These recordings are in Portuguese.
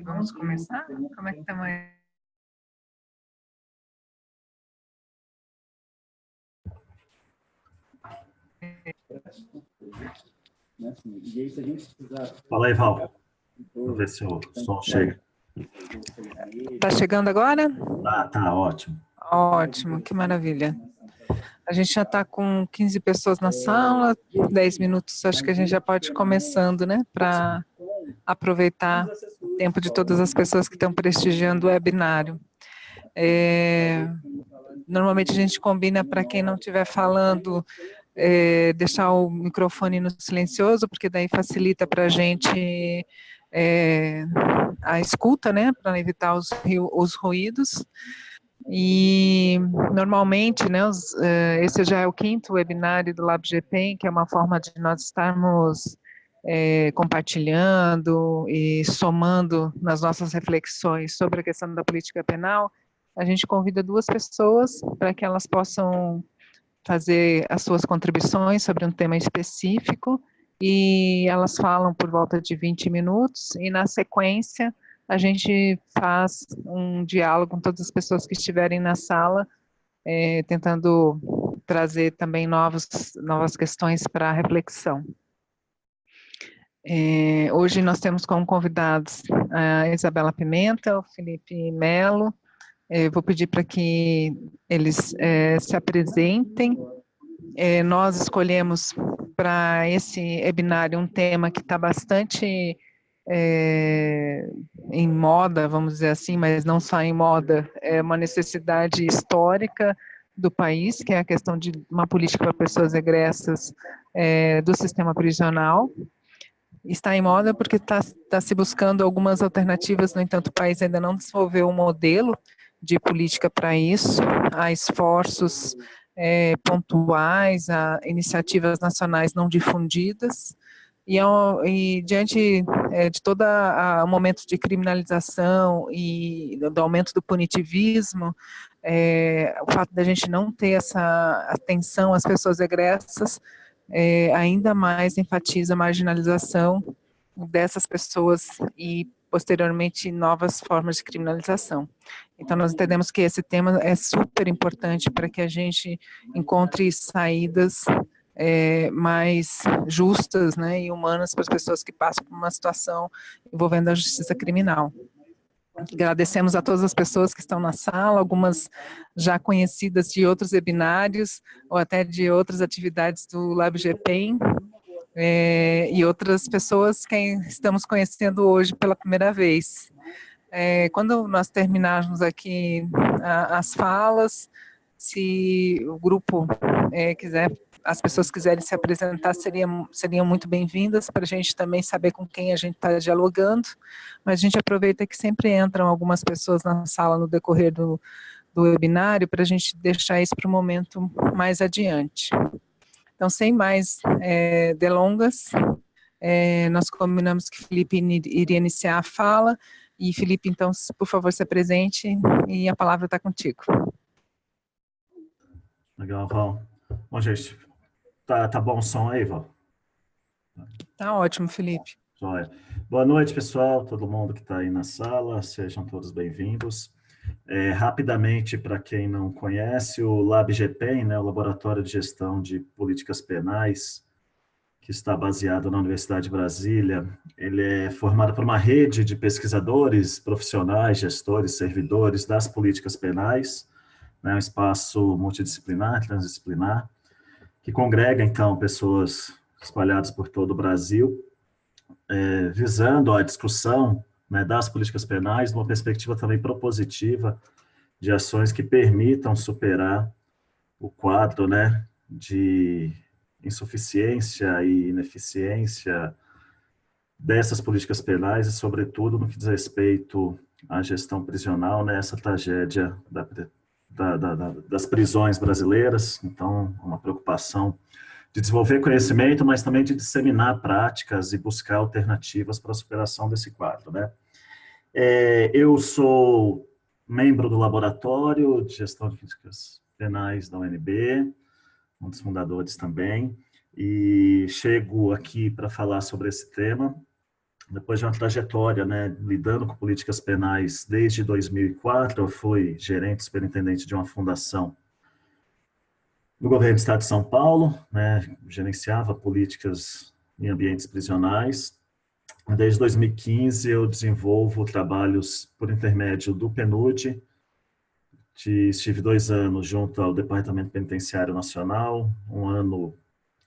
Vamos começar? Como é que estamos aí? Fala aí, Val. Vamos ver se o som chega. Está chegando agora? Tá ótimo. Ótimo, que maravilha. A gente já está com 15 pessoas na sala, 10 minutos, acho que a gente já pode ir começando, né? Para aproveitar o tempo de todas as pessoas que estão prestigiando o webinário. Normalmente a gente combina para quem não estiver falando, deixar o microfone no silencioso, porque daí facilita para a gente a escuta, né, para evitar os ruídos. E normalmente, né, esse já é o 5º webinário do LabGPEM, que é uma forma de nós estarmos compartilhando e somando nas nossas reflexões sobre a questão da política penal. A gente convida 2 pessoas para que elas possam fazer as suas contribuições sobre um tema específico, e elas falam por volta de 20 minutos, e na sequência a gente faz um diálogo com todas as pessoas que estiverem na sala, tentando trazer também novas questões para a reflexão. Hoje nós temos como convidados a Isabela Pimenta, o Felipe Melo. Vou pedir para que eles se apresentem. Nós escolhemos para esse webinário um tema que está bastante em moda, vamos dizer assim, mas não só em moda, é uma necessidade histórica do país, que é a questão de uma política para pessoas egressas do sistema prisional. Está em moda porque está se buscando algumas alternativas, no entanto, o país ainda não desenvolveu um modelo de política para isso. Há esforços pontuais, há iniciativas nacionais não difundidas, e diante de todo o momento de criminalização e do aumento do punitivismo, o fato da gente não ter essa atenção às pessoas egressas ainda mais enfatiza a marginalização dessas pessoas e, posteriormente, novas formas de criminalização. Então, nós entendemos que esse tema é super importante para que a gente encontre saídas mais justas, né, e humanas para as pessoas que passam por uma situação envolvendo a justiça criminal. Agradecemos a todas as pessoas que estão na sala, algumas já conhecidas de outros webinários, ou até de outras atividades do LabGPEM, e outras pessoas que estamos conhecendo hoje pela primeira vez. Quando nós terminarmos aqui as falas, se o grupo quiser, as pessoas quiserem se apresentar, seriam muito bem-vindas para a gente também saber com quem a gente está dialogando, mas a gente aproveita que sempre entram algumas pessoas na sala no decorrer do webinário para a gente deixar isso para um momento mais adiante. Então, sem mais delongas, nós combinamos que Felipe iria iniciar a fala, e Felipe, então, por favor, se apresente, e a palavra está contigo. Legal, Val. Bom, gente, tá bom o som aí, Val? Tá ótimo, Felipe. Joia. Boa noite, pessoal, todo mundo que está aí na sala, sejam todos bem-vindos. Rapidamente, para quem não conhece, o LabGPEM, né, o Laboratório de Gestão de Políticas Penais, que está baseado na Universidade de Brasília, ele é formado por uma rede de pesquisadores, profissionais, gestores, servidores das políticas penais, né, um espaço multidisciplinar, transdisciplinar, que congrega, então, pessoas espalhadas por todo o Brasil, visando a discussão, né, das políticas penais, numa perspectiva também propositiva de ações que permitam superar o quadro, né, de insuficiência e ineficiência dessas políticas penais e, sobretudo, no que diz respeito à gestão prisional, né, essa tragédia das prisões brasileiras. Então, uma preocupação de desenvolver conhecimento, mas também de disseminar práticas e buscar alternativas para a superação desse quadro, né. Eu sou membro do Laboratório de Gestão de Políticas Penais da UNB, um dos fundadores também, e chego aqui para falar sobre esse tema, depois de uma trajetória, né, lidando com políticas penais desde 2004, eu fui gerente superintendente de uma fundação no governo do Estado de São Paulo, né, gerenciava políticas em ambientes prisionais. Desde 2015 eu desenvolvo trabalhos por intermédio do PNUD, estive 2 anos junto ao Departamento Penitenciário Nacional, 1 ano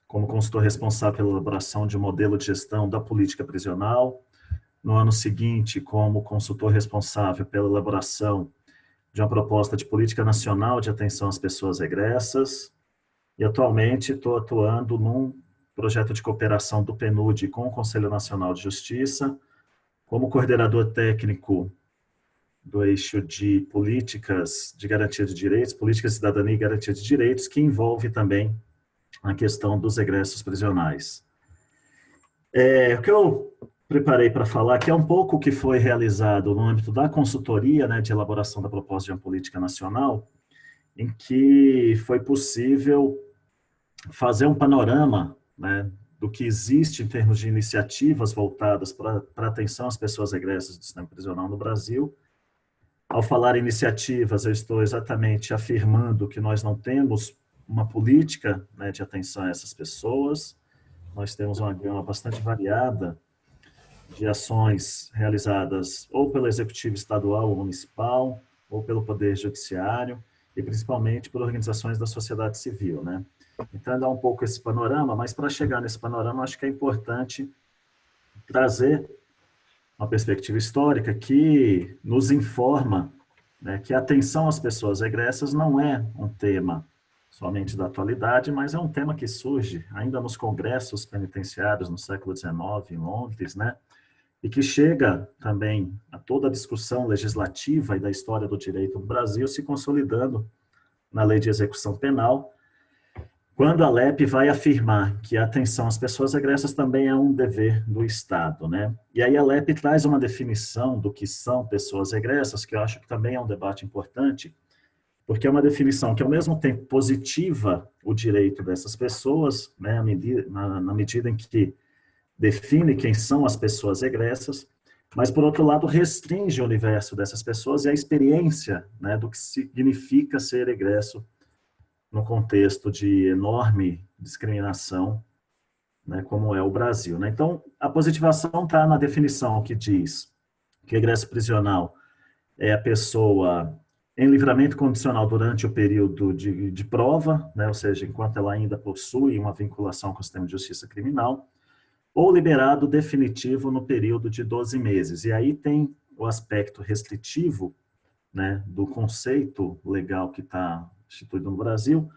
como consultor responsável pela elaboração de um modelo de gestão da política prisional, no ano seguinte como consultor responsável pela elaboração de uma proposta de política nacional de atenção às pessoas regressas, e atualmente estou atuando num projeto de cooperação do PNUD com o Conselho Nacional de Justiça, como coordenador técnico do eixo de políticas de garantia de direitos, política de cidadania e garantia de direitos, que envolve também a questão dos egressos prisionais. O que eu preparei para falar aqui é um pouco o que foi realizado no âmbito da consultoria, né, de elaboração da proposta de uma política nacional, em que foi possível fazer um panorama, né, do que existe em termos de iniciativas voltadas para atenção às pessoas regressas do sistema prisional no Brasil. Ao falar em iniciativas, eu estou exatamente afirmando que nós não temos uma política, né, de atenção a essas pessoas. Nós temos uma gama bastante variada de ações realizadas ou pelo Executivo Estadual ou Municipal, ou pelo Poder Judiciário, e principalmente por organizações da sociedade civil, né? Então, dá um pouco esse panorama, mas para chegar nesse panorama, acho que é importante trazer uma perspectiva histórica que nos informa, né, que a atenção às pessoas regressas não é um tema somente da atualidade, mas é um tema que surge ainda nos congressos penitenciários no século XIX, em Londres, né, e que chega também a toda a discussão legislativa e da história do direito no Brasil, se consolidando na Lei de Execução Penal, quando a LEP vai afirmar que a atenção às pessoas regressas também é um dever do Estado, né? E aí a LEP traz uma definição do que são pessoas regressas, que eu acho que também é um debate importante, porque é uma definição que, ao mesmo tempo, positiva o direito dessas pessoas, né, na medida em que define quem são as pessoas regressas, mas, por outro lado, restringe o universo dessas pessoas e a experiência, né, do que significa ser regresso no contexto de enorme discriminação, né, como é o Brasil, né? Então, a positivação está na definição que diz que o regresso prisional é a pessoa em livramento condicional durante o período de prova, né, ou seja, enquanto ela ainda possui uma vinculação com o sistema de justiça criminal, ou liberado definitivo no período de 12 meses. E aí tem o aspecto restritivo, né, do conceito legal que está instituído no Brasil,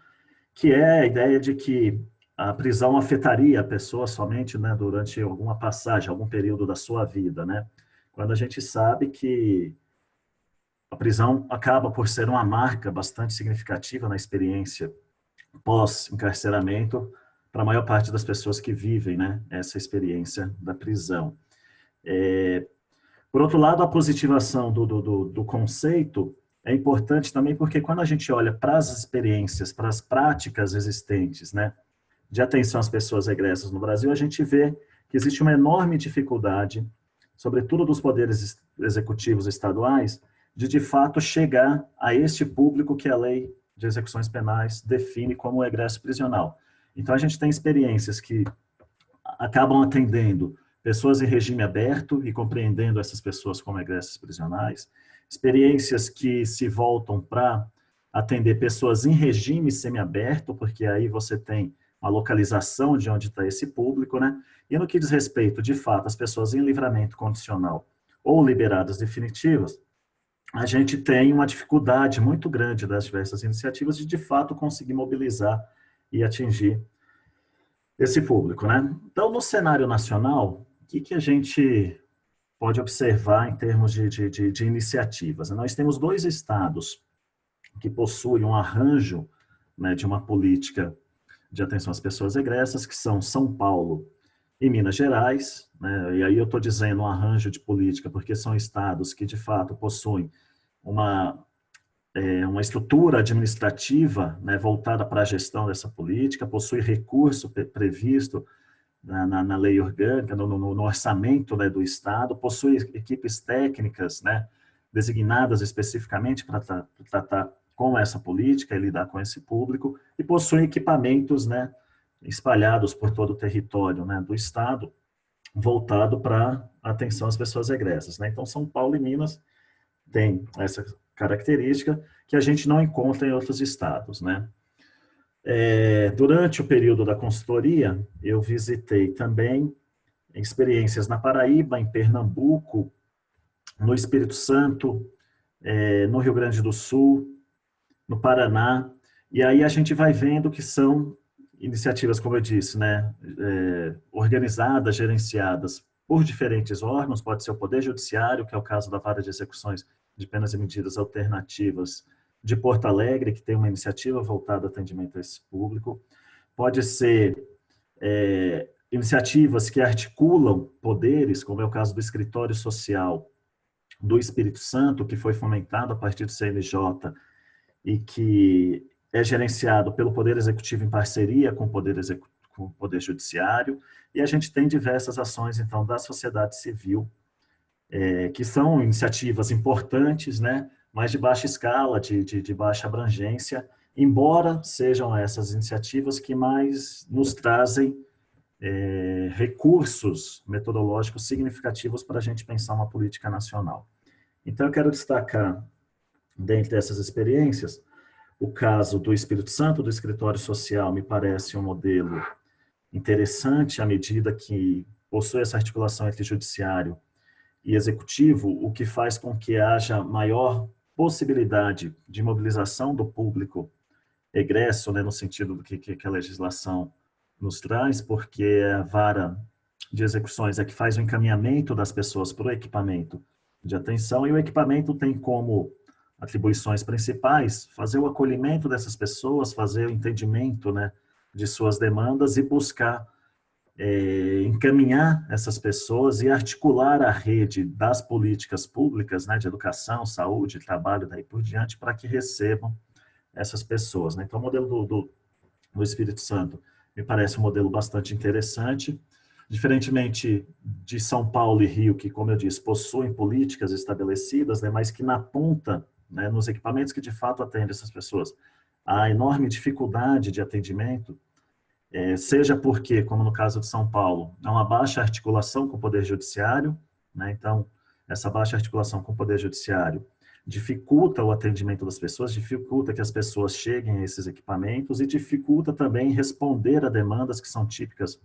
que é a ideia de que a prisão afetaria a pessoa somente, né, durante alguma passagem, algum período da sua vida, né? Quando a gente sabe que a prisão acaba por ser uma marca bastante significativa na experiência pós-encarceramento para a maior parte das pessoas que vivem, né, essa experiência da prisão. Por outro lado, a positivação do conceito é importante também porque quando a gente olha para as experiências, para as práticas existentes, né, de atenção às pessoas regressas no Brasil, a gente vê que existe uma enorme dificuldade, sobretudo dos poderes executivos estaduais, de fato chegar a este público que a lei de execuções penais define como egresso prisional. Então, a gente tem experiências que acabam atendendo pessoas em regime aberto e compreendendo essas pessoas como egressos prisionais, experiências que se voltam para atender pessoas em regime semiaberto, porque aí você tem uma localização de onde está esse público, né? E no que diz respeito, de fato, às pessoas em livramento condicional ou liberadas definitivas, a gente tem uma dificuldade muito grande das diversas iniciativas de fato, conseguir mobilizar e atingir esse público, né? Então, no cenário nacional, o que a gente pode observar em termos de iniciativas? Nós temos 2 estados que possuem um arranjo, né, de uma política de atenção às pessoas regressas, que são São Paulo e Minas Gerais, né? E aí eu estou dizendo um arranjo de política porque são estados que, de fato, possuem uma estrutura administrativa, né, voltada para a gestão dessa política, possui recurso previsto na lei orgânica, no orçamento, né, do Estado, possui equipes técnicas, né, designadas especificamente para tratar com essa política e lidar com esse público, e possui equipamentos, né, espalhados por todo o território, né, do Estado, voltado para atenção às pessoas egressas, né? Então, São Paulo e Minas têm essa característica que a gente não encontra em outros estados, né? Durante o período da consultoria, eu visitei também experiências na Paraíba, em Pernambuco, no Espírito Santo, no Rio Grande do Sul, no Paraná, e aí a gente vai vendo que são iniciativas, como eu disse, né, organizadas, gerenciadas por diferentes órgãos, pode ser o Poder Judiciário, que é o caso da Vara de Execuções de Penas e Medidas Alternativas de Porto Alegre, que tem uma iniciativa voltada ao atendimento a esse público, pode ser iniciativas que articulam poderes, como é o caso do Escritório Social do Espírito Santo, que foi fomentado a partir do CNJ e que é gerenciado pelo Poder Executivo em parceria com o Poder Judiciário, e a gente tem diversas ações, então, da sociedade civil, que são iniciativas importantes, né, mas de baixa escala, de baixa abrangência, embora sejam essas iniciativas que mais nos trazem recursos metodológicos significativos para a gente pensar uma política nacional. Então, eu quero destacar, dentre essas experiências, o caso do Espírito Santo, do Escritório Social, me parece um modelo interessante à medida que possui essa articulação entre judiciário e executivo, o que faz com que haja maior possibilidade de mobilização do público egresso, né, no sentido do que a legislação nos traz, porque a vara de execuções é que faz o encaminhamento das pessoas para o equipamento de atenção, e o equipamento tem como atribuições principais fazer o acolhimento dessas pessoas, fazer o entendimento, né, de suas demandas e buscar encaminhar essas pessoas e articular a rede das políticas públicas, né, de educação, saúde, trabalho, daí por diante, para que recebam essas pessoas, né? Então, o modelo do Espírito Santo me parece um modelo bastante interessante, diferentemente de São Paulo e Rio, que, como eu disse, possuem políticas estabelecidas, né, mas que na ponta, né, nos equipamentos que de fato atendem essas pessoas, há enorme dificuldade de atendimento, seja porque, como no caso de São Paulo, há uma baixa articulação com o Poder Judiciário, né, então, essa baixa articulação com o Poder Judiciário dificulta o atendimento das pessoas, dificulta que as pessoas cheguem a esses equipamentos e dificulta também responder a demandas que são típicas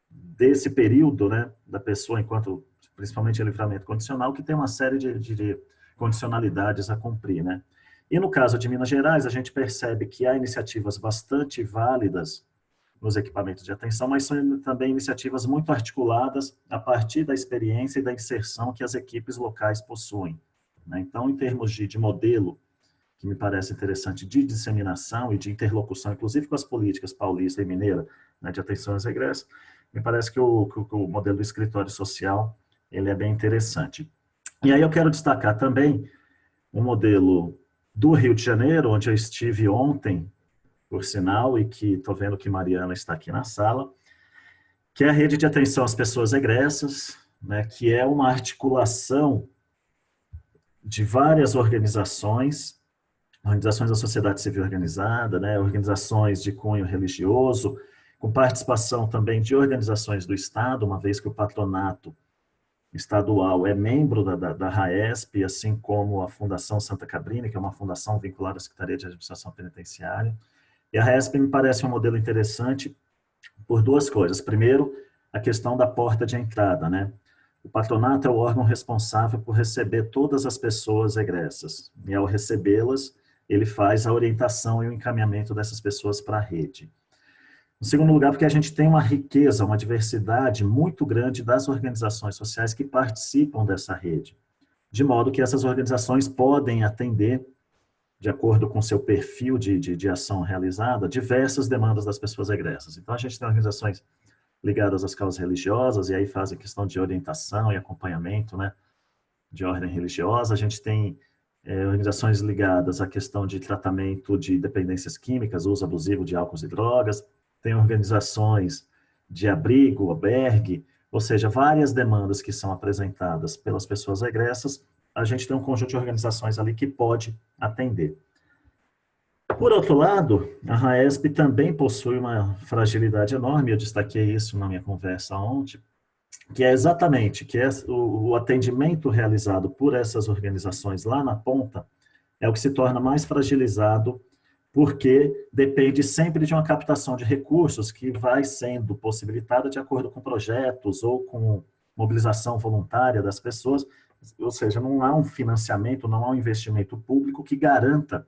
desse período, né, da pessoa, enquanto, principalmente, em livramento condicional, que tem uma série de condicionalidades a cumprir, né. E no caso de Minas Gerais, a gente percebe que há iniciativas bastante válidas nos equipamentos de atenção, mas são também iniciativas muito articuladas a partir da experiência e da inserção que as equipes locais possuem, né. Então, em termos de modelo, que me parece interessante, de disseminação e de interlocução, inclusive com as políticas paulista e mineira, né, de atenção às egressas, me parece que o modelo do escritório social, ele é bem interessante. E aí eu quero destacar também um modelo do Rio de Janeiro, onde eu estive ontem, por sinal, e que estou vendo que Mariana está aqui na sala, que é a rede de atenção às pessoas egressas, né, que é uma articulação de várias organizações da sociedade civil organizada, né, organizações de cunho religioso, com participação também de organizações do Estado, uma vez que o patronato estadual é membro da RAESP, assim como a Fundação Santa Cabrina, que é uma fundação vinculada à Secretaria de Administração Penitenciária. E a RAESP me parece um modelo interessante por duas coisas. Primeiro, a questão da porta de entrada, né? O patronato é o órgão responsável por receber todas as pessoas egressas. E ao recebê-las, ele faz a orientação e o encaminhamento dessas pessoas para a rede. Em segundo lugar, porque a gente tem uma riqueza, uma diversidade muito grande das organizações sociais que participam dessa rede, de modo que essas organizações podem atender, de acordo com seu perfil de ação realizada, diversas demandas das pessoas egressas. Então, a gente tem organizações ligadas às causas religiosas, e aí fazem questão de orientação e acompanhamento, né, de ordem religiosa. A gente tem organizações ligadas à questão de tratamento de dependências químicas, uso abusivo de álcool e drogas. Tem organizações de abrigo, albergue, ou seja, várias demandas que são apresentadas pelas pessoas egressas, a gente tem um conjunto de organizações ali que pode atender. Por outro lado, a RAESP também possui uma fragilidade enorme, eu destaquei isso na minha conversa ontem, que é exatamente que o atendimento realizado por essas organizações lá na ponta é o que se torna mais fragilizado, porque depende sempre de uma captação de recursos que vai sendo possibilitada de acordo com projetos ou com mobilização voluntária das pessoas, ou seja, não há um financiamento, não há um investimento público que garanta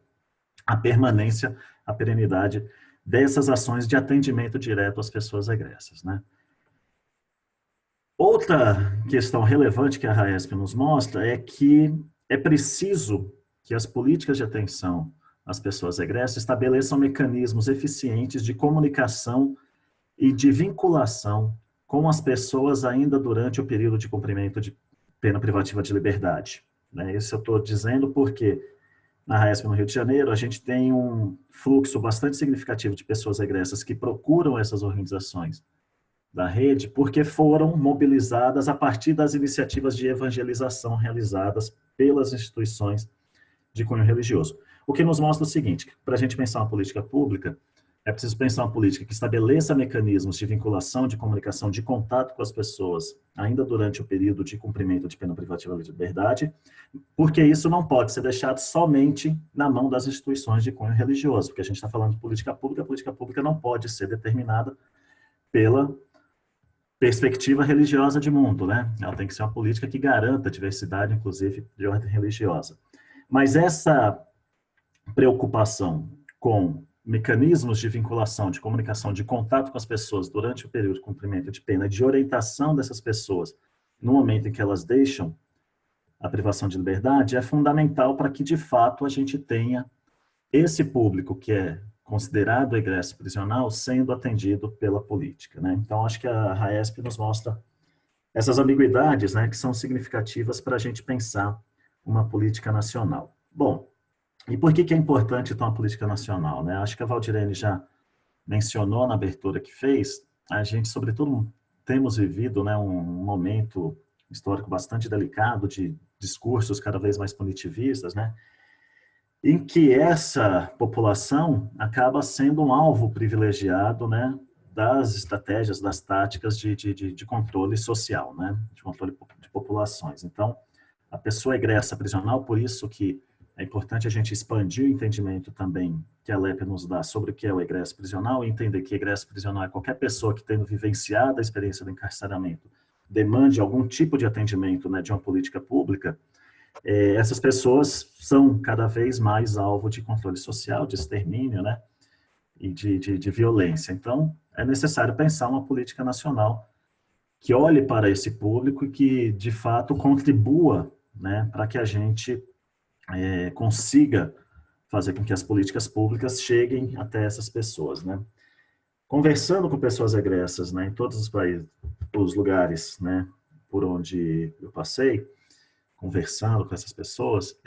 a permanência, a perenidade dessas ações de atendimento direto às pessoas egressas, né? Outra questão relevante que a RAESP nos mostra é que é preciso que as políticas de atenção às pessoas egressas estabeleçam mecanismos eficientes de comunicação e de vinculação com as pessoas ainda durante o período de cumprimento de pena privativa de liberdade. Isso eu estou dizendo porque na RAESP no Rio de Janeiro, a gente tem um fluxo bastante significativo de pessoas egressas que procuram essas organizações da rede porque foram mobilizadas a partir das iniciativas de evangelização realizadas pelas instituições de cunho religioso. O que nos mostra o seguinte, que para a gente pensar uma política pública, é preciso pensar uma política que estabeleça mecanismos de vinculação, de comunicação, de contato com as pessoas, ainda durante o período de cumprimento de pena privativa de liberdade, porque isso não pode ser deixado somente na mão das instituições de cunho religioso, porque a gente está falando de política pública, a política pública não pode ser determinada pela perspectiva religiosa de mundo, né? Ela tem que ser uma política que garanta a diversidade, inclusive, de ordem religiosa. Mas essa preocupação com mecanismos de vinculação, de comunicação, de contato com as pessoas durante o período de cumprimento de pena, de orientação dessas pessoas no momento em que elas deixam a privação de liberdade, é fundamental para que, de fato, a gente tenha esse público que é considerado egresso prisional sendo atendido pela política, né? Então, acho que a RAESP nos mostra essas ambiguidades, né, que são significativas para a gente pensar uma política nacional. Bom, e por que é importante, então, a política nacional, né? Acho que a Valdirene já mencionou na abertura que fez, a gente, sobretudo, temos vivido, né, um momento histórico bastante delicado de discursos cada vez mais punitivistas, né, em que essa população acaba sendo um alvo privilegiado, né, das estratégias, das táticas de controle social, né, de controle de populações. Então, a pessoa egressa prisional, por isso que é importante a gente expandir o entendimento também que a LEP nos dá sobre o que é o egresso prisional e entender que egresso prisional é qualquer pessoa que, tendo vivenciado a experiência do encarceramento, demande algum tipo de atendimento, né, de uma política pública. Essas pessoas são cada vez mais alvo de controle social, de extermínio, né, e de violência. Então, é necessário pensar uma política nacional que olhe para esse público e que, de fato, contribua, né, para que a gente consiga fazer com que as políticas públicas cheguem até essas pessoas, né. Conversando com pessoas egressas, né, em todos os países, os lugares, né, por onde eu passei, conversando com essas pessoas,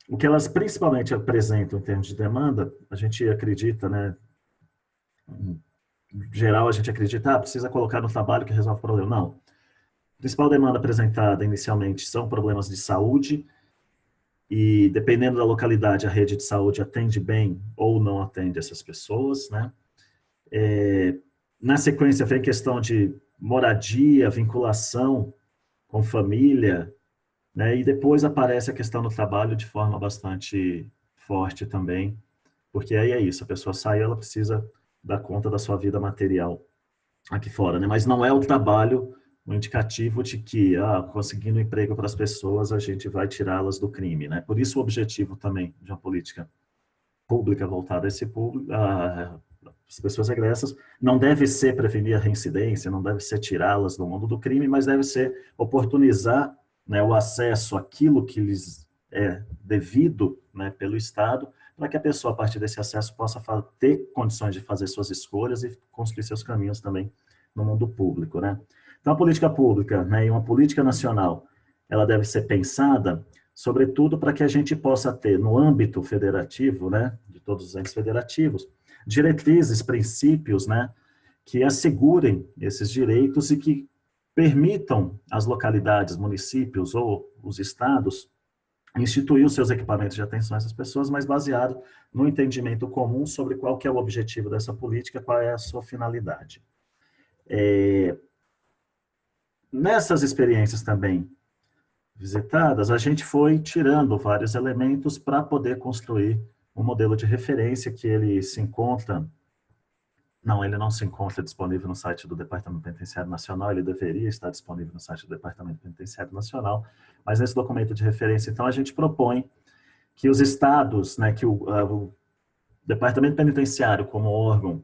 o que elas principalmente apresentam em termos de demanda, a gente acredita, né, em geral a gente acredita, precisa colocar no trabalho que resolve o problema. Não. A principal demanda apresentada inicialmente são problemas de saúde, e dependendo da localidade, a rede de saúde atende bem ou não atende essas pessoas, né. Na sequência vem questão de moradia, vinculação com família, né, e depois aparece a questão do trabalho de forma bastante forte também, porque aí é isso, a pessoa sai, ela precisa dar conta da sua vida material aqui fora, né, mas não é o trabalho um indicativo de que, conseguindo emprego para as pessoas, a gente vai tirá-las do crime, né, por isso o objetivo também de uma política pública voltada a esse público, as pessoas egressas, não deve ser prevenir a reincidência, não deve ser tirá-las do mundo do crime, mas deve ser oportunizar, né, o acesso àquilo que lhes é devido, né, pelo Estado, para que a pessoa, a partir desse acesso, possa ter condições de fazer suas escolhas e construir seus caminhos também no mundo público, né. Então, a política pública, né, e uma política nacional, ela deve ser pensada, sobretudo, para que a gente possa ter, no âmbito federativo, né, de todos os entes federativos, diretrizes, princípios, né, que assegurem esses direitos e que permitam às localidades, municípios ou os estados instituir os seus equipamentos de atenção a essas pessoas, mas baseado no entendimento comum sobre qual que é o objetivo dessa política, qual é a sua finalidade. Nessas experiências também visitadas, a gente foi tirando vários elementos para poder construir um modelo de referência que ele se encontra. Não, ele não se encontra disponível no site do Departamento Penitenciário Nacional, ele deveria estar disponível no site do Departamento Penitenciário Nacional, mas nesse documento de referência, então, a gente propõe que os estados, né, que o Departamento Penitenciário, como órgão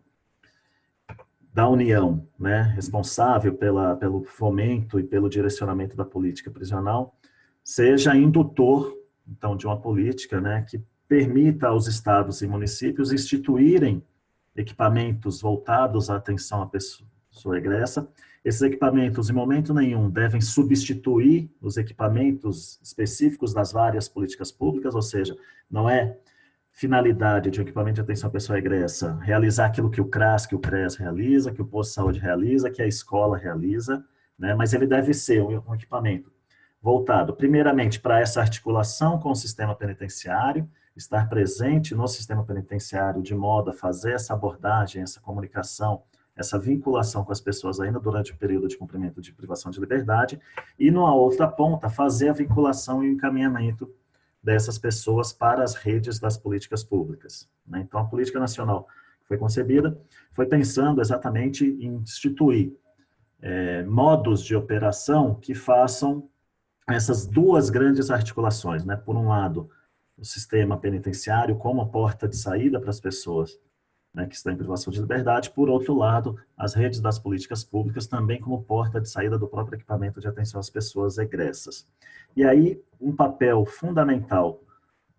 da União, né, responsável pelo fomento e pelo direcionamento da política prisional, seja indutor, então, de uma política, né, que permita aos estados e municípios instituírem equipamentos voltados à atenção à pessoa egressa. Esses equipamentos, em momento nenhum, devem substituir os equipamentos específicos das várias políticas públicas, ou seja, não é finalidade de um equipamento de atenção à pessoa egressa realizar aquilo que o CRAS, que o CRES realiza, que o posto de saúde realiza, que a escola realiza, né? Mas ele deve ser um equipamento voltado, primeiramente, para essa articulação com o sistema penitenciário, estar presente no sistema penitenciário de modo a fazer essa abordagem, essa comunicação, essa vinculação com as pessoas ainda durante o período de cumprimento de privação de liberdade, e numa outra ponta, fazer a vinculação e o encaminhamento dessas pessoas para as redes das políticas públicas. Então, a política nacional que foi concebida foi pensando exatamente em instituir modos de operação que façam essas duas grandes articulações, né? Por um lado, o sistema penitenciário como a porta de saída para as pessoas, né, que estão em privação de liberdade, por outro lado, as redes das políticas públicas também como porta de saída do próprio equipamento de atenção às pessoas egressas. E aí, um papel fundamental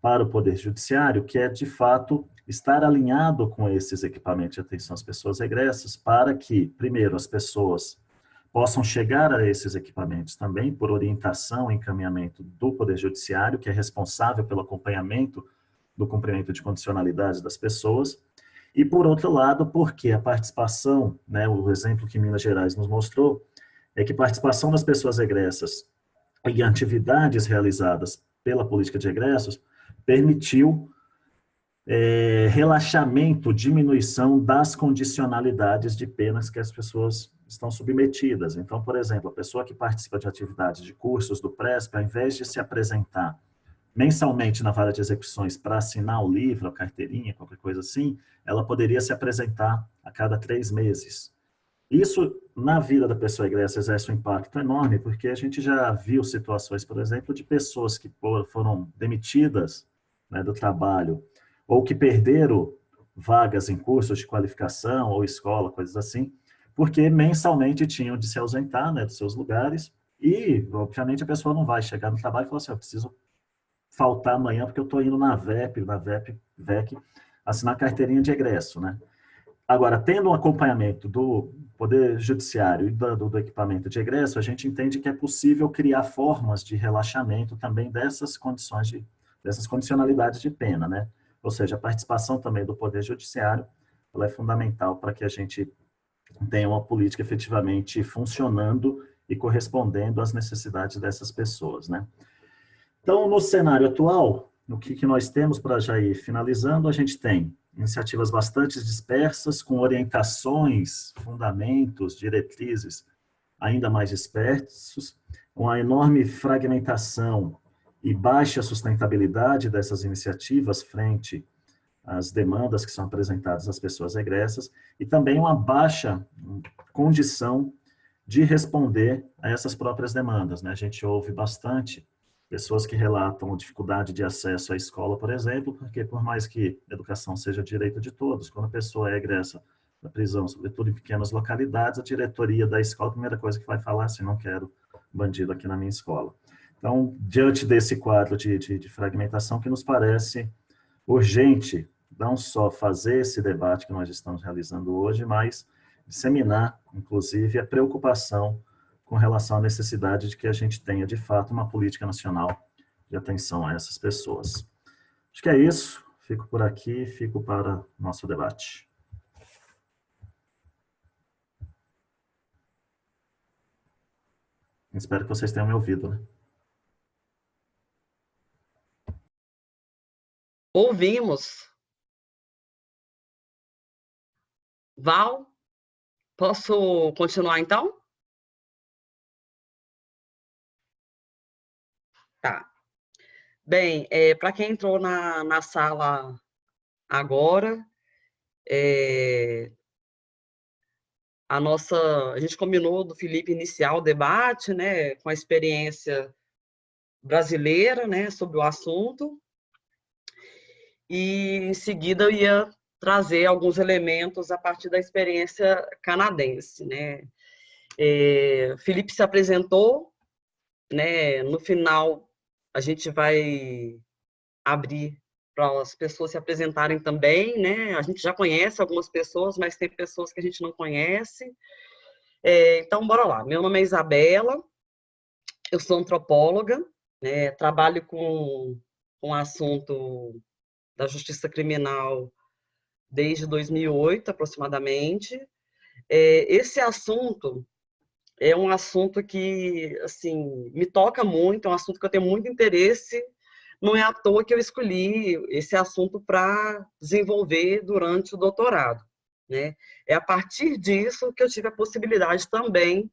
para o Poder Judiciário, que é, de fato, estar alinhado com esses equipamentos de atenção às pessoas egressas, para que, primeiro, as pessoas possam chegar a esses equipamentos também por orientação e encaminhamento do Poder Judiciário, que é responsável pelo acompanhamento do cumprimento de condicionalidades das pessoas, e por outro lado, porque a participação, né, o exemplo que Minas Gerais nos mostrou, é que participação das pessoas egressas em atividades realizadas pela política de egressos permitiu relaxamento, diminuição das condicionalidades de penas que as pessoas estão submetidas. Então, por exemplo, a pessoa que participa de atividades de cursos do PRESP, ao invés de se apresentar mensalmente na vara de execuções para assinar o livro, a carteirinha, qualquer coisa assim, ela poderia se apresentar a cada 3 meses. Isso, na vida da pessoa egressa, exerce um impacto enorme, porque a gente já viu situações, por exemplo, de pessoas que foram demitidas, né, do trabalho, ou que perderam vagas em cursos de qualificação ou escola, coisas assim, porque mensalmente tinham de se ausentar, né, dos seus lugares, e, obviamente, a pessoa não vai chegar no trabalho e falar assim, eu preciso faltar amanhã porque eu estou indo na VEC, assinar carteirinha de egresso, né? Agora, tendo um acompanhamento do Poder Judiciário e do equipamento de egresso, a gente entende que é possível criar formas de relaxamento também dessas condicionalidades de pena, né? Ou seja, a participação também do Poder Judiciário, ela é fundamental para que a gente tenha uma política efetivamente funcionando e correspondendo às necessidades dessas pessoas, né? Então, no cenário atual, o que nós temos para já ir finalizando, a gente tem iniciativas bastante dispersas, com orientações, fundamentos, diretrizes ainda mais dispersos, com a enorme fragmentação e baixa sustentabilidade dessas iniciativas frente às demandas que são apresentadas às pessoas egressas, e também uma baixa condição de responder a essas próprias demandas, né? A gente ouve bastante pessoas que relatam dificuldade de acesso à escola, por exemplo, porque por mais que educação seja direito de todos, quando a pessoa é egressa da prisão, sobretudo em pequenas localidades, a diretoria da escola, a primeira coisa que vai falar é assim, não quero bandido aqui na minha escola. Então, diante desse quadro de fragmentação que nos parece urgente, não só fazer esse debate que nós estamos realizando hoje, mas disseminar, inclusive, a preocupação com relação à necessidade de que a gente tenha, de fato, uma política nacional de atenção a essas pessoas. Acho que é isso. Fico por aqui, fico para o nosso debate. Espero que vocês tenham me ouvido, né? Ouvimos. Val, posso continuar então? Tá. Bem, para quem entrou na sala agora, a gente combinou do Felipe iniciar o debate, né, com a experiência brasileira, né, sobre o assunto, e em seguida eu ia trazer alguns elementos a partir da experiência canadense, né. Felipe se apresentou, né, no final a gente vai abrir para as pessoas se apresentarem também, né? A gente já conhece algumas pessoas, mas tem pessoas que a gente não conhece. Então, bora lá. Meu nome é Isabela, eu sou antropóloga, né? Trabalho com o assunto da justiça criminal desde 2008, aproximadamente. Esse assunto é um assunto que, assim, me toca muito, é um assunto que eu tenho muito interesse. Não é à toa que eu escolhi esse assunto para desenvolver durante o doutorado, né? É a partir disso que eu tive a possibilidade também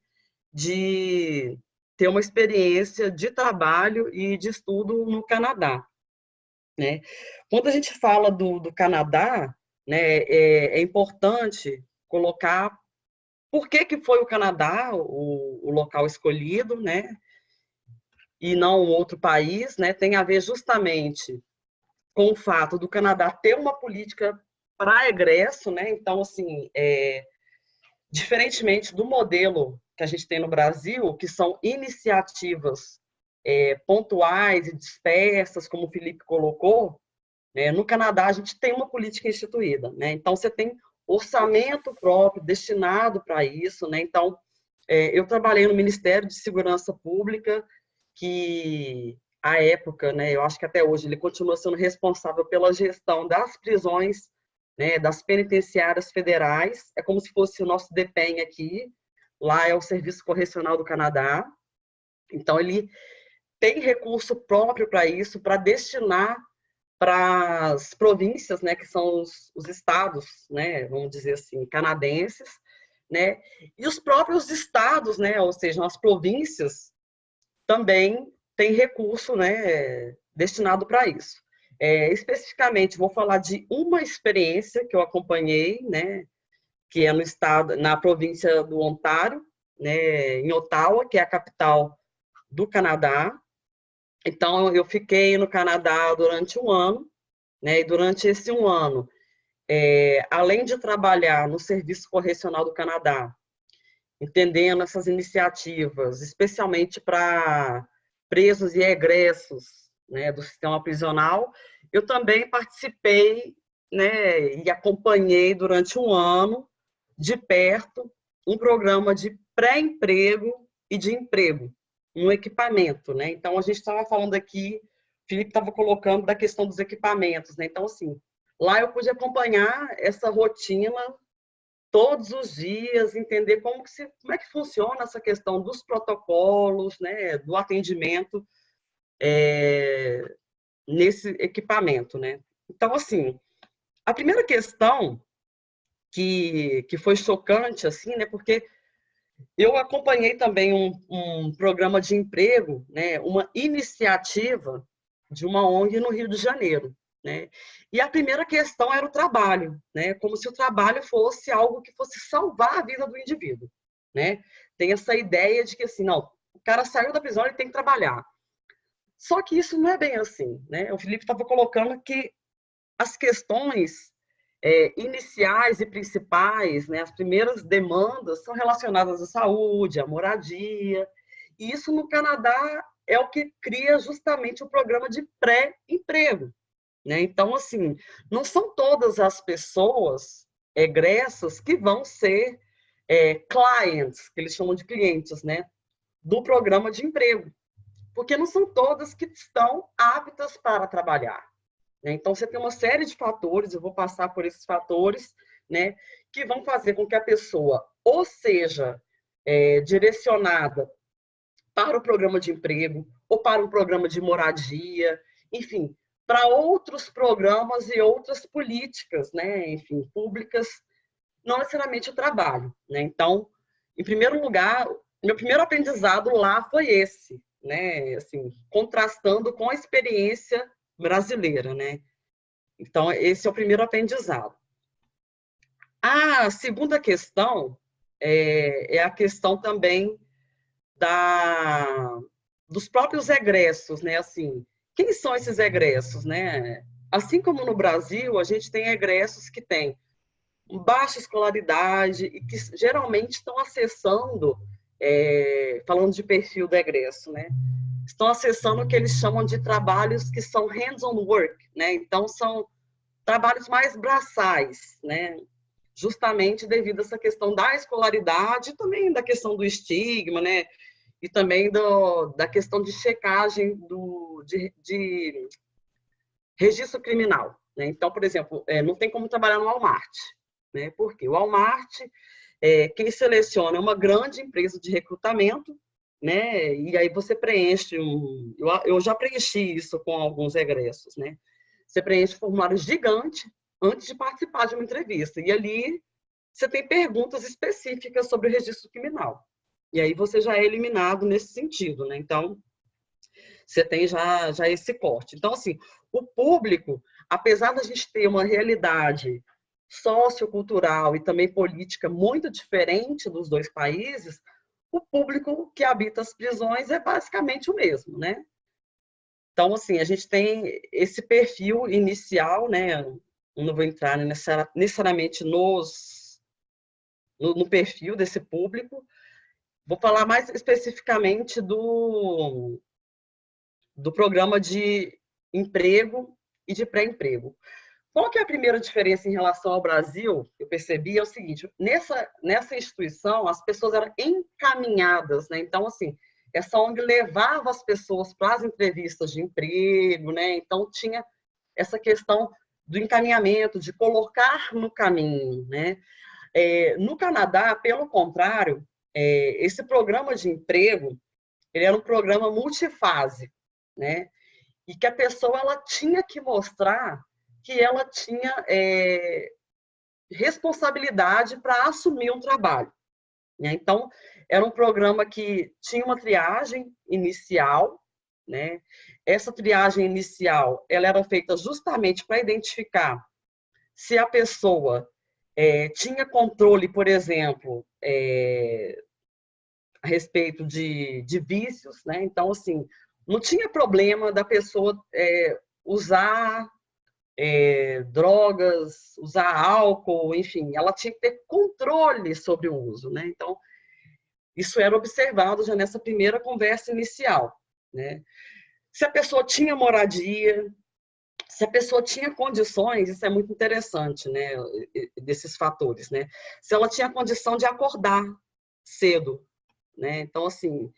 de ter uma experiência de trabalho e de estudo no Canadá, né? Quando a gente fala do Canadá, né, é importante colocar por que foi o Canadá o local escolhido, né? E não outro país, né? Tem a ver justamente com o fato do Canadá ter uma política para egresso, né? Então, assim, diferentemente do modelo que a gente tem no Brasil, que são iniciativas pontuais e dispersas, como o Felipe colocou, né? No Canadá a gente tem uma política instituída, né? Então, você tem orçamento próprio destinado para isso, né? Então, eu trabalhei no Ministério de Segurança Pública, que à época, né, eu acho que até hoje ele continua sendo responsável pela gestão das prisões, né, das penitenciárias federais. É como se fosse o nosso DPEM aqui. Lá é o Serviço Correcional do Canadá. Então ele tem recurso próprio para isso, para destinar para as províncias, né, que são os estados, né, vamos dizer assim, canadenses, né, e os próprios estados, né, ou seja, as províncias também têm recurso, né, destinado para isso. Especificamente, vou falar de uma experiência que eu acompanhei, né, que é no estado, na província do Ontário, né, em Ottawa, que é a capital do Canadá. Então, eu fiquei no Canadá durante um ano, né, e durante esse um ano, além de trabalhar no Serviço Correcional do Canadá, entendendo essas iniciativas, especialmente para presos e egressos, né, do sistema prisional, eu também participei, né, e acompanhei durante um ano, de perto, um programa de pré-emprego e de emprego no equipamento, né? Então, a gente estava falando aqui, o Felipe estava colocando da questão dos equipamentos, né? Então, assim, lá eu pude acompanhar essa rotina todos os dias, entender como é que funciona essa questão dos protocolos, né, do atendimento nesse equipamento, né? Então, assim, a primeira questão que foi chocante, assim, né, porque eu acompanhei também um programa de emprego, né, uma iniciativa de uma ONG no Rio de Janeiro, né? E a primeira questão era o trabalho, né? Como se o trabalho fosse algo que fosse salvar a vida do indivíduo, né? Tem essa ideia de que assim, não, o cara saiu da prisão, ele tem que trabalhar. Só que isso não é bem assim, né? O Felipe estava colocando que as questões iniciais e principais, né, as primeiras demandas são relacionadas à saúde, à moradia, e isso no Canadá é o que cria justamente o programa de pré-emprego, né? Então, assim, não são todas as pessoas egressas que vão ser clients, que eles chamam de clientes, né, do programa de emprego, porque não são todas que estão aptas para trabalhar. Então, você tem uma série de fatores, eu vou passar por esses fatores, né, que vão fazer com que a pessoa ou seja direcionada para o programa de emprego ou para um programa de moradia, enfim, para outros programas e outras políticas, né, enfim, públicas, não necessariamente o trabalho, né? Então, em primeiro lugar, meu primeiro aprendizado lá foi esse, né, assim, contrastando com a experiência brasileira, né? Então, esse é o primeiro aprendizado. A segunda questão é a questão também dos próprios egressos, né? Assim, quem são esses egressos, né? Assim como no Brasil, a gente tem egressos que têm baixa escolaridade e que geralmente estão acessando, falando de perfil do egresso, né? Estão acessando o que eles chamam de trabalhos que são hands-on work, né? Então, são trabalhos mais braçais, né? Justamente devido a essa questão da escolaridade, também da questão do estigma, né? E também da questão de checagem de registro criminal, né? Então, por exemplo, não tem como trabalhar no Walmart, né? Porque o Walmart, quem seleciona é uma grande empresa de recrutamento, né? E aí você preenche eu já preenchi isso com alguns egressos, né? Você preenche um formulário gigante antes de participar de uma entrevista. E ali você tem perguntas específicas sobre o registro criminal. E aí você já é eliminado nesse sentido, né? Então, você tem já esse corte. Então, assim, o público, apesar da gente ter uma realidade sociocultural e também política muito diferente dos dois países, o público que habita as prisões é basicamente o mesmo, né? Então, assim, a gente tem esse perfil inicial, né? Eu não vou entrar necessariamente no perfil desse público. Vou falar mais especificamente do programa de emprego e de pré-emprego. Qual que é a primeira diferença em relação ao Brasil? Eu percebi é o seguinte: nessa instituição, as pessoas eram encaminhadas, né? Então, assim, essa ONG levava as pessoas para as entrevistas de emprego, né? Então, tinha essa questão do encaminhamento, de colocar no caminho, né? No Canadá, pelo contrário, esse programa de emprego, ele era um programa multifase, né? E que a pessoa ela tinha que mostrar que ela tinha responsabilidade para assumir um trabalho, né? Então, era um programa que tinha uma triagem inicial, né? Essa triagem inicial ela era feita justamente para identificar se a pessoa tinha controle, por exemplo, a respeito de vícios, né? Então, assim, não tinha problema da pessoa usar drogas, usar álcool, enfim, ela tinha que ter controle sobre o uso, né? Então, isso era observado já nessa primeira conversa inicial, né? Se a pessoa tinha moradia, se a pessoa tinha condições, isso é muito interessante, né? Desses fatores, né? Se ela tinha condição de acordar cedo, né? Então, assim,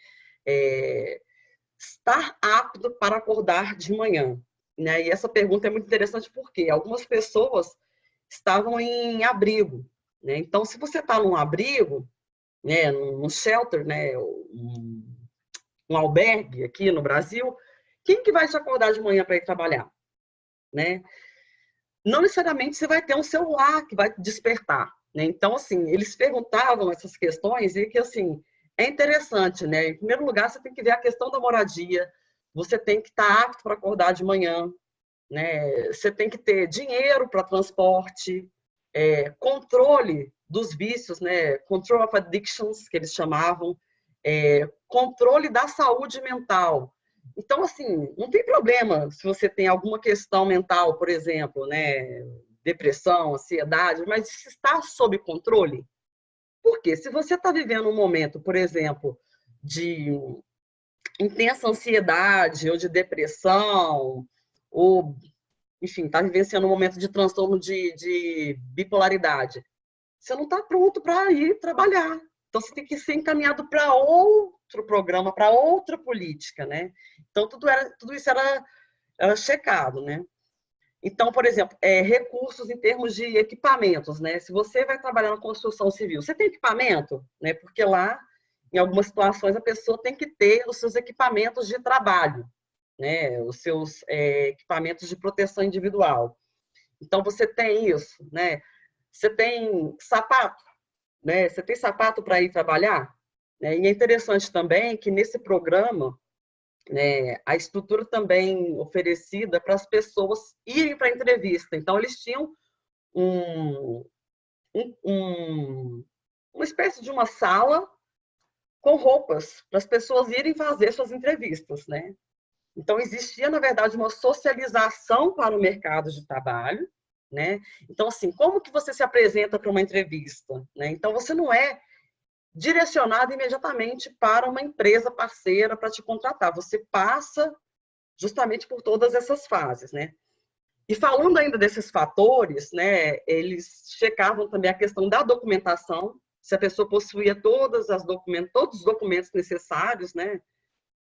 estar apto para acordar de manhã, né? E essa pergunta é muito interessante porque algumas pessoas estavam em abrigo, né? Então, se você está num abrigo, né, num shelter, né, um albergue aqui no Brasil, quem que vai te acordar de manhã para ir trabalhar, né? Não necessariamente você vai ter um celular que vai te despertar, né? Então, assim, eles perguntavam essas questões e que, assim, é interessante, né? Em primeiro lugar, você tem que ver a questão da moradia, você tem que estar apto para acordar de manhã, né? Você tem que ter dinheiro para transporte, controle dos vícios, né? Control of addictions, que eles chamavam, controle da saúde mental. Então, assim, não tem problema se você tem alguma questão mental, por exemplo, né? Depressão, ansiedade, mas isso está sob controle. Porque se você está vivendo um momento, por exemplo, de intensa ansiedade ou de depressão, ou, enfim, está vivenciando um momento de transtorno de bipolaridade, você não está pronto para ir trabalhar. Então, você tem que ser encaminhado para outro programa, para outra política, né? Então, tudo isso era checado, né? Então, por exemplo, recursos em termos de equipamentos, né? Se você vai trabalhar na construção civil, você tem equipamento, né? Porque lá em algumas situações, a pessoa tem que ter os seus equipamentos de trabalho, né? Os seus equipamentos de proteção individual. Então, você tem isso, né? Você tem sapato, né? Você tem sapato para ir trabalhar? Né? E é interessante também que nesse programa, né, a estrutura também oferecida para as pessoas irem para a entrevista. Então, eles tinham uma espécie de uma sala com roupas para as pessoas irem fazer suas entrevistas, né? Então, existia, na verdade, uma socialização para o mercado de trabalho, né? Então, assim, como que você se apresenta para uma entrevista? Né? Então, você não é direcionado imediatamente para uma empresa parceira para te contratar. Você passa justamente por todas essas fases, né? E falando ainda desses fatores, né, eles checavam também a questão da documentação, se a pessoa possuía todos os documentos necessários, né?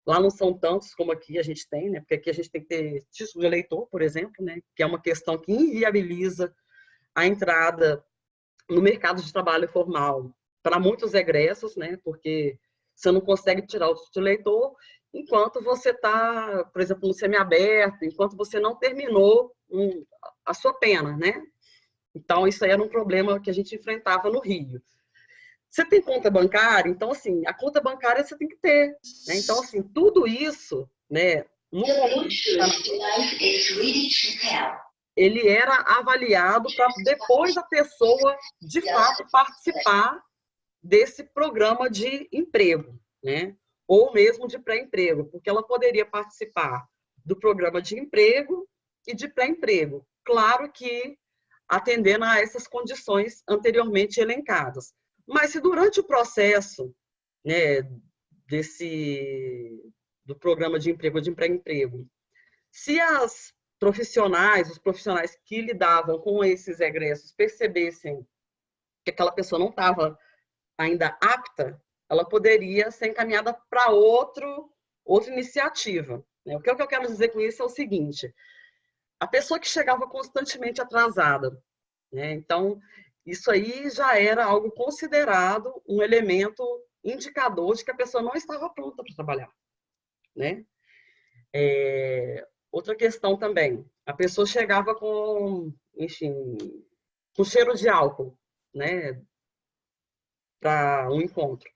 Lá não são tantos como aqui a gente tem, né? Porque aqui a gente tem que ter título de eleitor, por exemplo, né? Que é uma questão que inviabiliza a entrada no mercado de trabalho formal para muitos egressos, né? Porque você não consegue tirar o título de eleitor enquanto você está, por exemplo, no semiaberto, enquanto você não terminou a sua pena, né? Então, isso aí era um problema que a gente enfrentava no Rio. Você tem conta bancária, então, assim, a conta bancária você tem que ter. Né? Então, assim, tudo isso, né, ele era avaliado para depois a pessoa, de fato, participar desse programa de emprego, né? Ou mesmo de pré-emprego, porque ela poderia participar do programa de emprego e de pré-emprego. Claro que atendendo a essas condições anteriormente elencadas. Mas se durante o processo, né, do programa de emprego ou de pré-emprego, se os profissionais que lidavam com esses egressos percebessem que aquela pessoa não estava ainda apta, ela poderia ser encaminhada para outra iniciativa. O que eu quero dizer com isso é o seguinte: a pessoa que chegava constantemente atrasada, né? Então, isso aí já era algo considerado um elemento indicador de que a pessoa não estava pronta para trabalhar, né? Outra questão também, a pessoa chegava com, enfim, com cheiro de álcool, né? Para um encontro.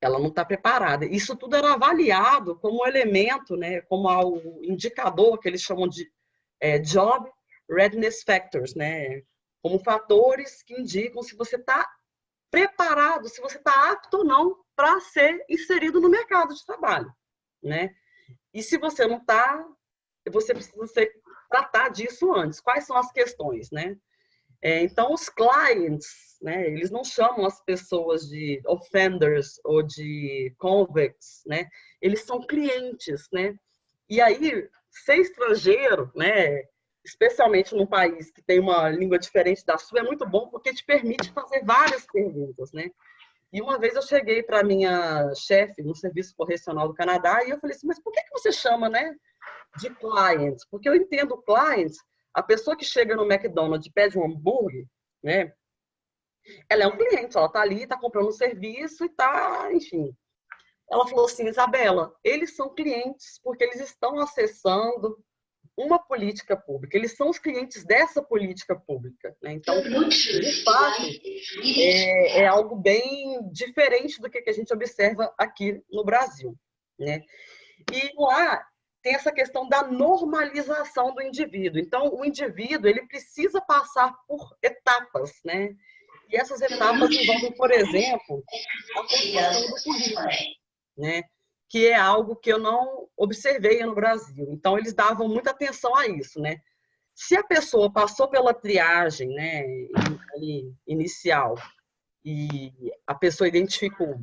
Ela não está preparada. Isso tudo era avaliado como elemento, né? Como o indicador que eles chamam de Job Readiness Factors, né? Como fatores que indicam se você está preparado, se você está apto ou não para ser inserido no mercado de trabalho, né? E se você não está, você precisa tratar disso antes. Quais são as questões, né? Então, os clients, né? Eles não chamam as pessoas de offenders ou de convicts, né? Eles são clientes, né? E aí, ser estrangeiro, né? Especialmente num país que tem uma língua diferente da sua, é muito bom porque te permite fazer várias perguntas, né? E uma vez eu cheguei para a minha chefe no Serviço Correcional do Canadá e eu falei assim, mas por que você chama, né, de clients? Porque eu entendo clients, a pessoa que chega no McDonald's e pede um hambúrguer, né, ela é um cliente, ela está ali, está comprando um serviço e está, enfim. Ela falou assim, Isabela, eles são clientes porque eles estão acessando uma política pública. Eles são os clientes dessa política pública. Né? Então, de fato, é algo bem diferente do que a gente observa aqui no Brasil. Né? E lá tem essa questão da normalização do indivíduo. Então, o indivíduo ele precisa passar por etapas. Né? E essas etapas envolvem, por exemplo, a construção do currículo. Né? Que é algo que eu não observei no Brasil. Então, eles davam muita atenção a isso, né? Se a pessoa passou pela triagem, né, inicial, e a pessoa identificou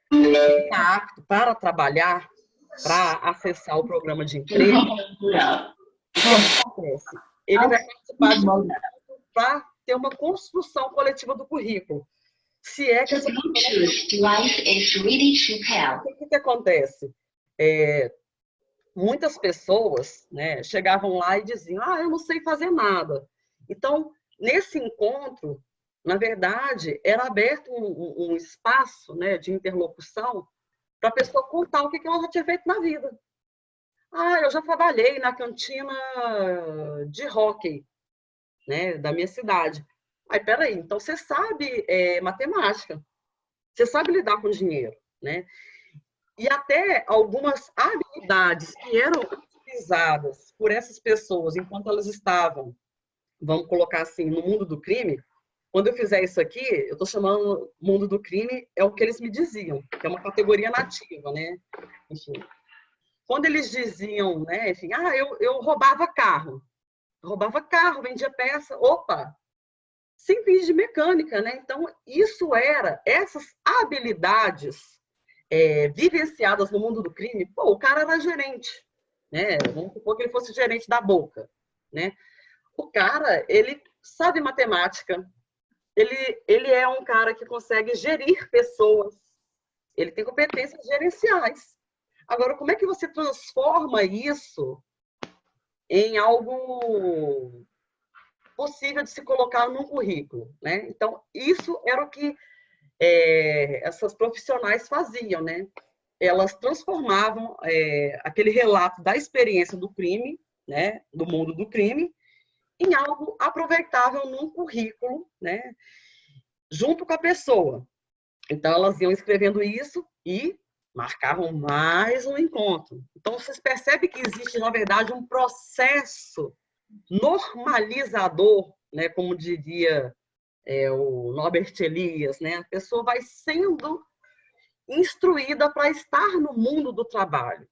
que está apto para trabalhar, para acessar o programa de emprego, o que acontece? Ele vai participar para ter uma construção coletiva do currículo. Se é que essa o que acontece? Muitas pessoas, né, chegavam lá e diziam, eu não sei fazer nada. Então, nesse encontro, na verdade, era aberto um espaço, né, de interlocução para a pessoa contar o que ela já tinha feito na vida. Ah, eu já trabalhei na cantina de hóquei, né, da minha cidade. Aí, peraí, então você sabe matemática, você sabe lidar com dinheiro, né? E até algumas habilidades que eram utilizadas por essas pessoas enquanto elas estavam, vamos colocar assim, no mundo do crime. Quando eu fizer isso aqui, eu estou chamando mundo do crime, é o que eles me diziam, que é uma categoria nativa, né? Enfim, quando eles diziam, né, enfim, eu roubava carro, vendia peça, opa, sem de mecânica, né? Então, essas habilidades vivenciadas no mundo do crime, pô, o cara era gerente, né? Vamos supor que ele fosse gerente da Boca, né? O cara, ele sabe matemática, ele é um cara que consegue gerir pessoas, ele tem competências gerenciais. Agora, como é que você transforma isso em algo possível de se colocar num currículo, né? Então, isso era o que essas profissionais faziam, né? Elas transformavam aquele relato da experiência do crime, né, do mundo do crime, em algo aproveitável num currículo, né, junto com a pessoa. Então, elas iam escrevendo isso e marcavam mais um encontro. Então, vocês percebem que existe, na verdade, um processo normalizador, né, como diria o Norbert Elias, né? A pessoa vai sendo instruída para estar no mundo do trabalho.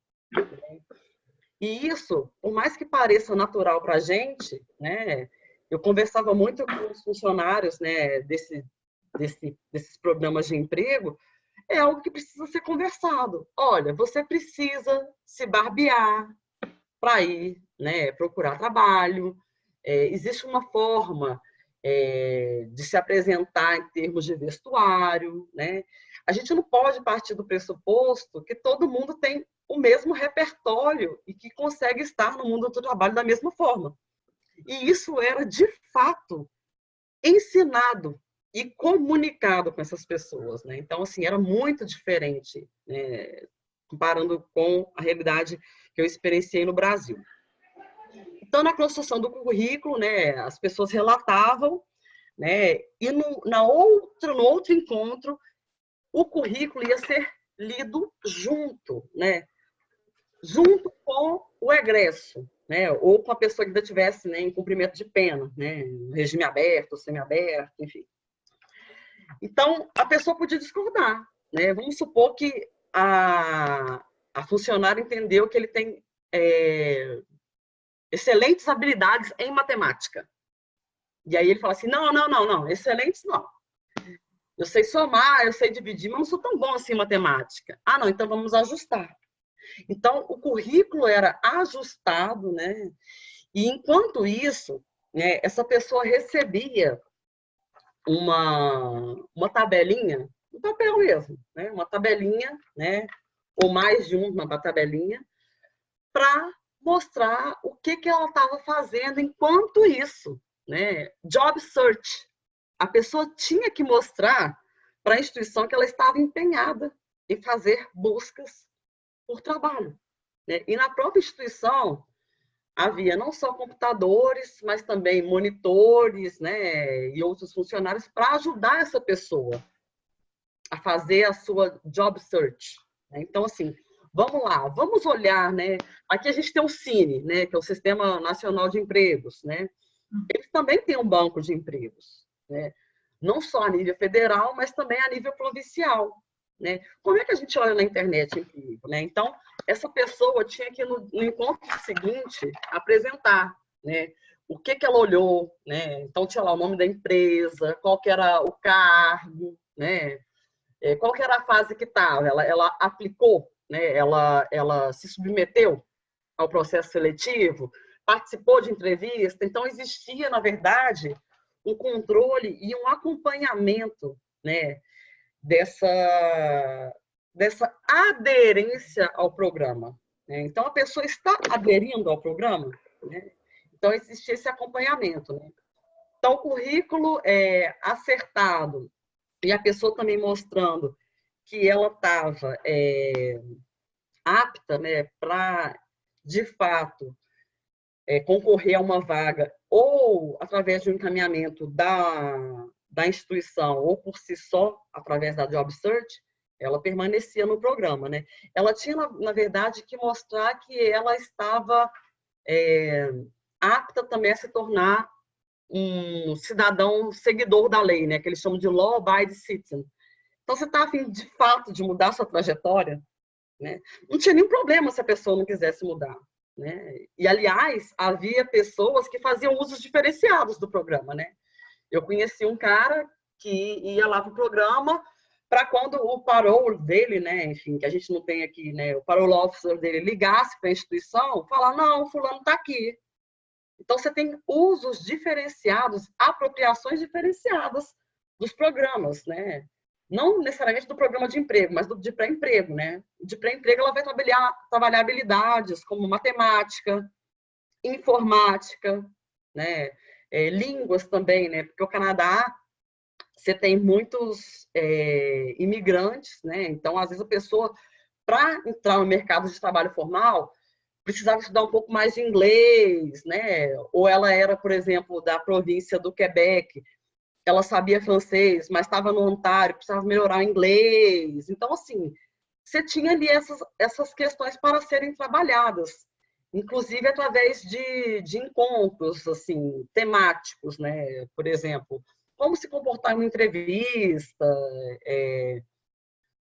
E isso, por mais que pareça natural para a gente, né? Eu conversava muito com os funcionários, né, desses programas de emprego, é algo que precisa ser conversado. Olha, você precisa se barbear para ir, né, procurar trabalho. Existe uma forma de se apresentar em termos de vestuário, né? A gente não pode partir do pressuposto que todo mundo tem o mesmo repertório e que consegue estar no mundo do trabalho da mesma forma. E isso era, de fato, ensinado e comunicado com essas pessoas, né? Então, assim, era muito diferente, né, comparando com a realidade que eu experienciei no Brasil. Então, na construção do currículo, né, as pessoas relatavam, né, e no outro encontro, o currículo ia ser lido junto, né, junto com o egresso, né, ou com a pessoa que ainda estivesse, né, em cumprimento de pena, né, regime aberto, semiaberto, enfim. Então, a pessoa podia discordar, né? Vamos supor que a funcionária entendeu que ele tem excelentes habilidades em matemática. E aí ele fala assim, não, excelentes não. Eu sei somar, eu sei dividir, mas não sou tão bom assim em matemática. Ah, não, então vamos ajustar. Então, o currículo era ajustado, né? E enquanto isso, né, essa pessoa recebia uma tabelinha, um papel mesmo, né? Uma tabelinha, né? Ou mais de uma tabelinha, para mostrar o que ela estava fazendo enquanto isso, né? Job search. A pessoa tinha que mostrar para a instituição que ela estava empenhada em fazer buscas por trabalho, né? E na própria instituição havia não só computadores, mas também monitores, né, e outros funcionários para ajudar essa pessoa a fazer a sua job search. Então, assim, vamos lá, vamos olhar, né? Aqui a gente tem o Cine, né, que é o Sistema Nacional de Empregos, né? Eles também têm um banco de empregos, né? Não só a nível federal, mas também a nível provincial, né? Como é que a gente olha na internet emprego, né? Então, essa pessoa tinha que, no encontro seguinte, apresentar, né? O que ela olhou, né? Então, tinha lá o nome da empresa, qual que era o cargo, né? Qual que era a fase que estava? Ela aplicou, né? Ela se submeteu ao processo seletivo, participou de entrevista. Então, existia, na verdade, um controle e um acompanhamento, né, dessa aderência ao programa, né? Então, a pessoa está aderindo ao programa, né? Então, existia esse acompanhamento, né? Então, o currículo acertado e a pessoa também mostrando que ela estava apta, né, para, de fato, concorrer a uma vaga, ou através de um encaminhamento da instituição, ou por si só, através da Job Search, ela permanecia no programa, né? Ela tinha, na verdade, que mostrar que ela estava apta também a se tornar um cidadão seguidor da lei, né? Que eles chamam de law-abiding citizen. Então, você está a fim, de fato, de mudar sua trajetória, né? Não tinha nenhum problema se a pessoa não quisesse mudar, né? E, aliás, havia pessoas que faziam usos diferenciados do programa, né? Eu conheci um cara que ia lá para o programa para quando o parole dele, né, enfim, que a gente não tem aqui, né, o parole officer dele ligasse para a instituição, falar, não, fulano está aqui. Então, você tem usos diferenciados, apropriações diferenciadas dos programas, né? Não necessariamente do programa de emprego, mas de pré-emprego, né? De pré-emprego, ela vai trabalhar habilidades como matemática, informática, né? Línguas também, né? Porque o Canadá, você tem muitos imigrantes, né? Então, às vezes, a pessoa, para entrar no mercado de trabalho formal, precisava estudar um pouco mais de inglês, né? Ou ela era, por exemplo, da província do Quebec, ela sabia francês, mas estava no Ontário, precisava melhorar o inglês. Então, assim, você tinha ali essas questões para serem trabalhadas, inclusive através de encontros, assim, temáticos, né? Por exemplo, como se comportar em uma entrevista,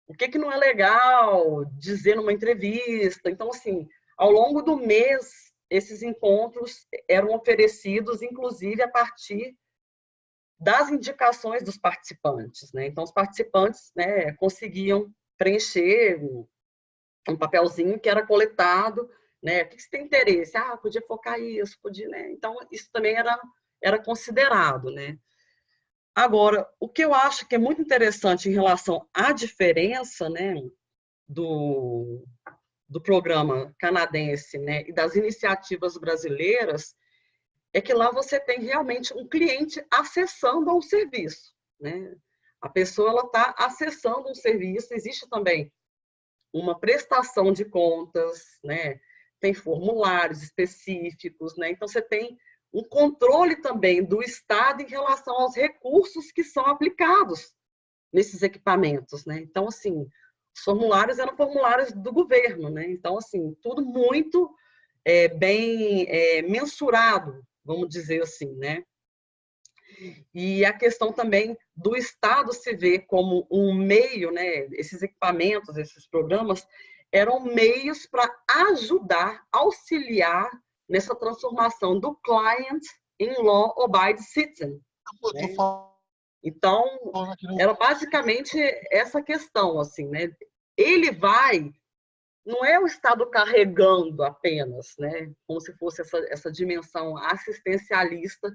o que não é legal dizer numa entrevista. Então, assim, ao longo do mês, esses encontros eram oferecidos, inclusive, a partir das indicações dos participantes, né? Então, os participantes, né, conseguiam preencher um papelzinho que era coletado, né? O que você tem interesse? Ah, podia focar isso, podia, né? Então, isso também era considerado, né? Agora, o que eu acho que é muito interessante em relação à diferença, né, do programa canadense, né, e das iniciativas brasileiras, é que lá você tem realmente um cliente acessando a um serviço, né? A pessoa ela está acessando um serviço, existe também uma prestação de contas, né? Tem formulários específicos, né? Então você tem um controle também do Estado em relação aos recursos que são aplicados nesses equipamentos, né? Então, assim, os formulários eram formulários do governo, né? Então, assim, tudo muito bem mensurado, vamos dizer assim, né? E a questão também do Estado se ver como um meio, né? Esses equipamentos, esses programas, eram meios para ajudar, auxiliar nessa transformação do client em law-abiding citizen. Né? Então, era basicamente essa questão, assim, né? Ele vai, não é o Estado carregando apenas, né? Como se fosse essa dimensão assistencialista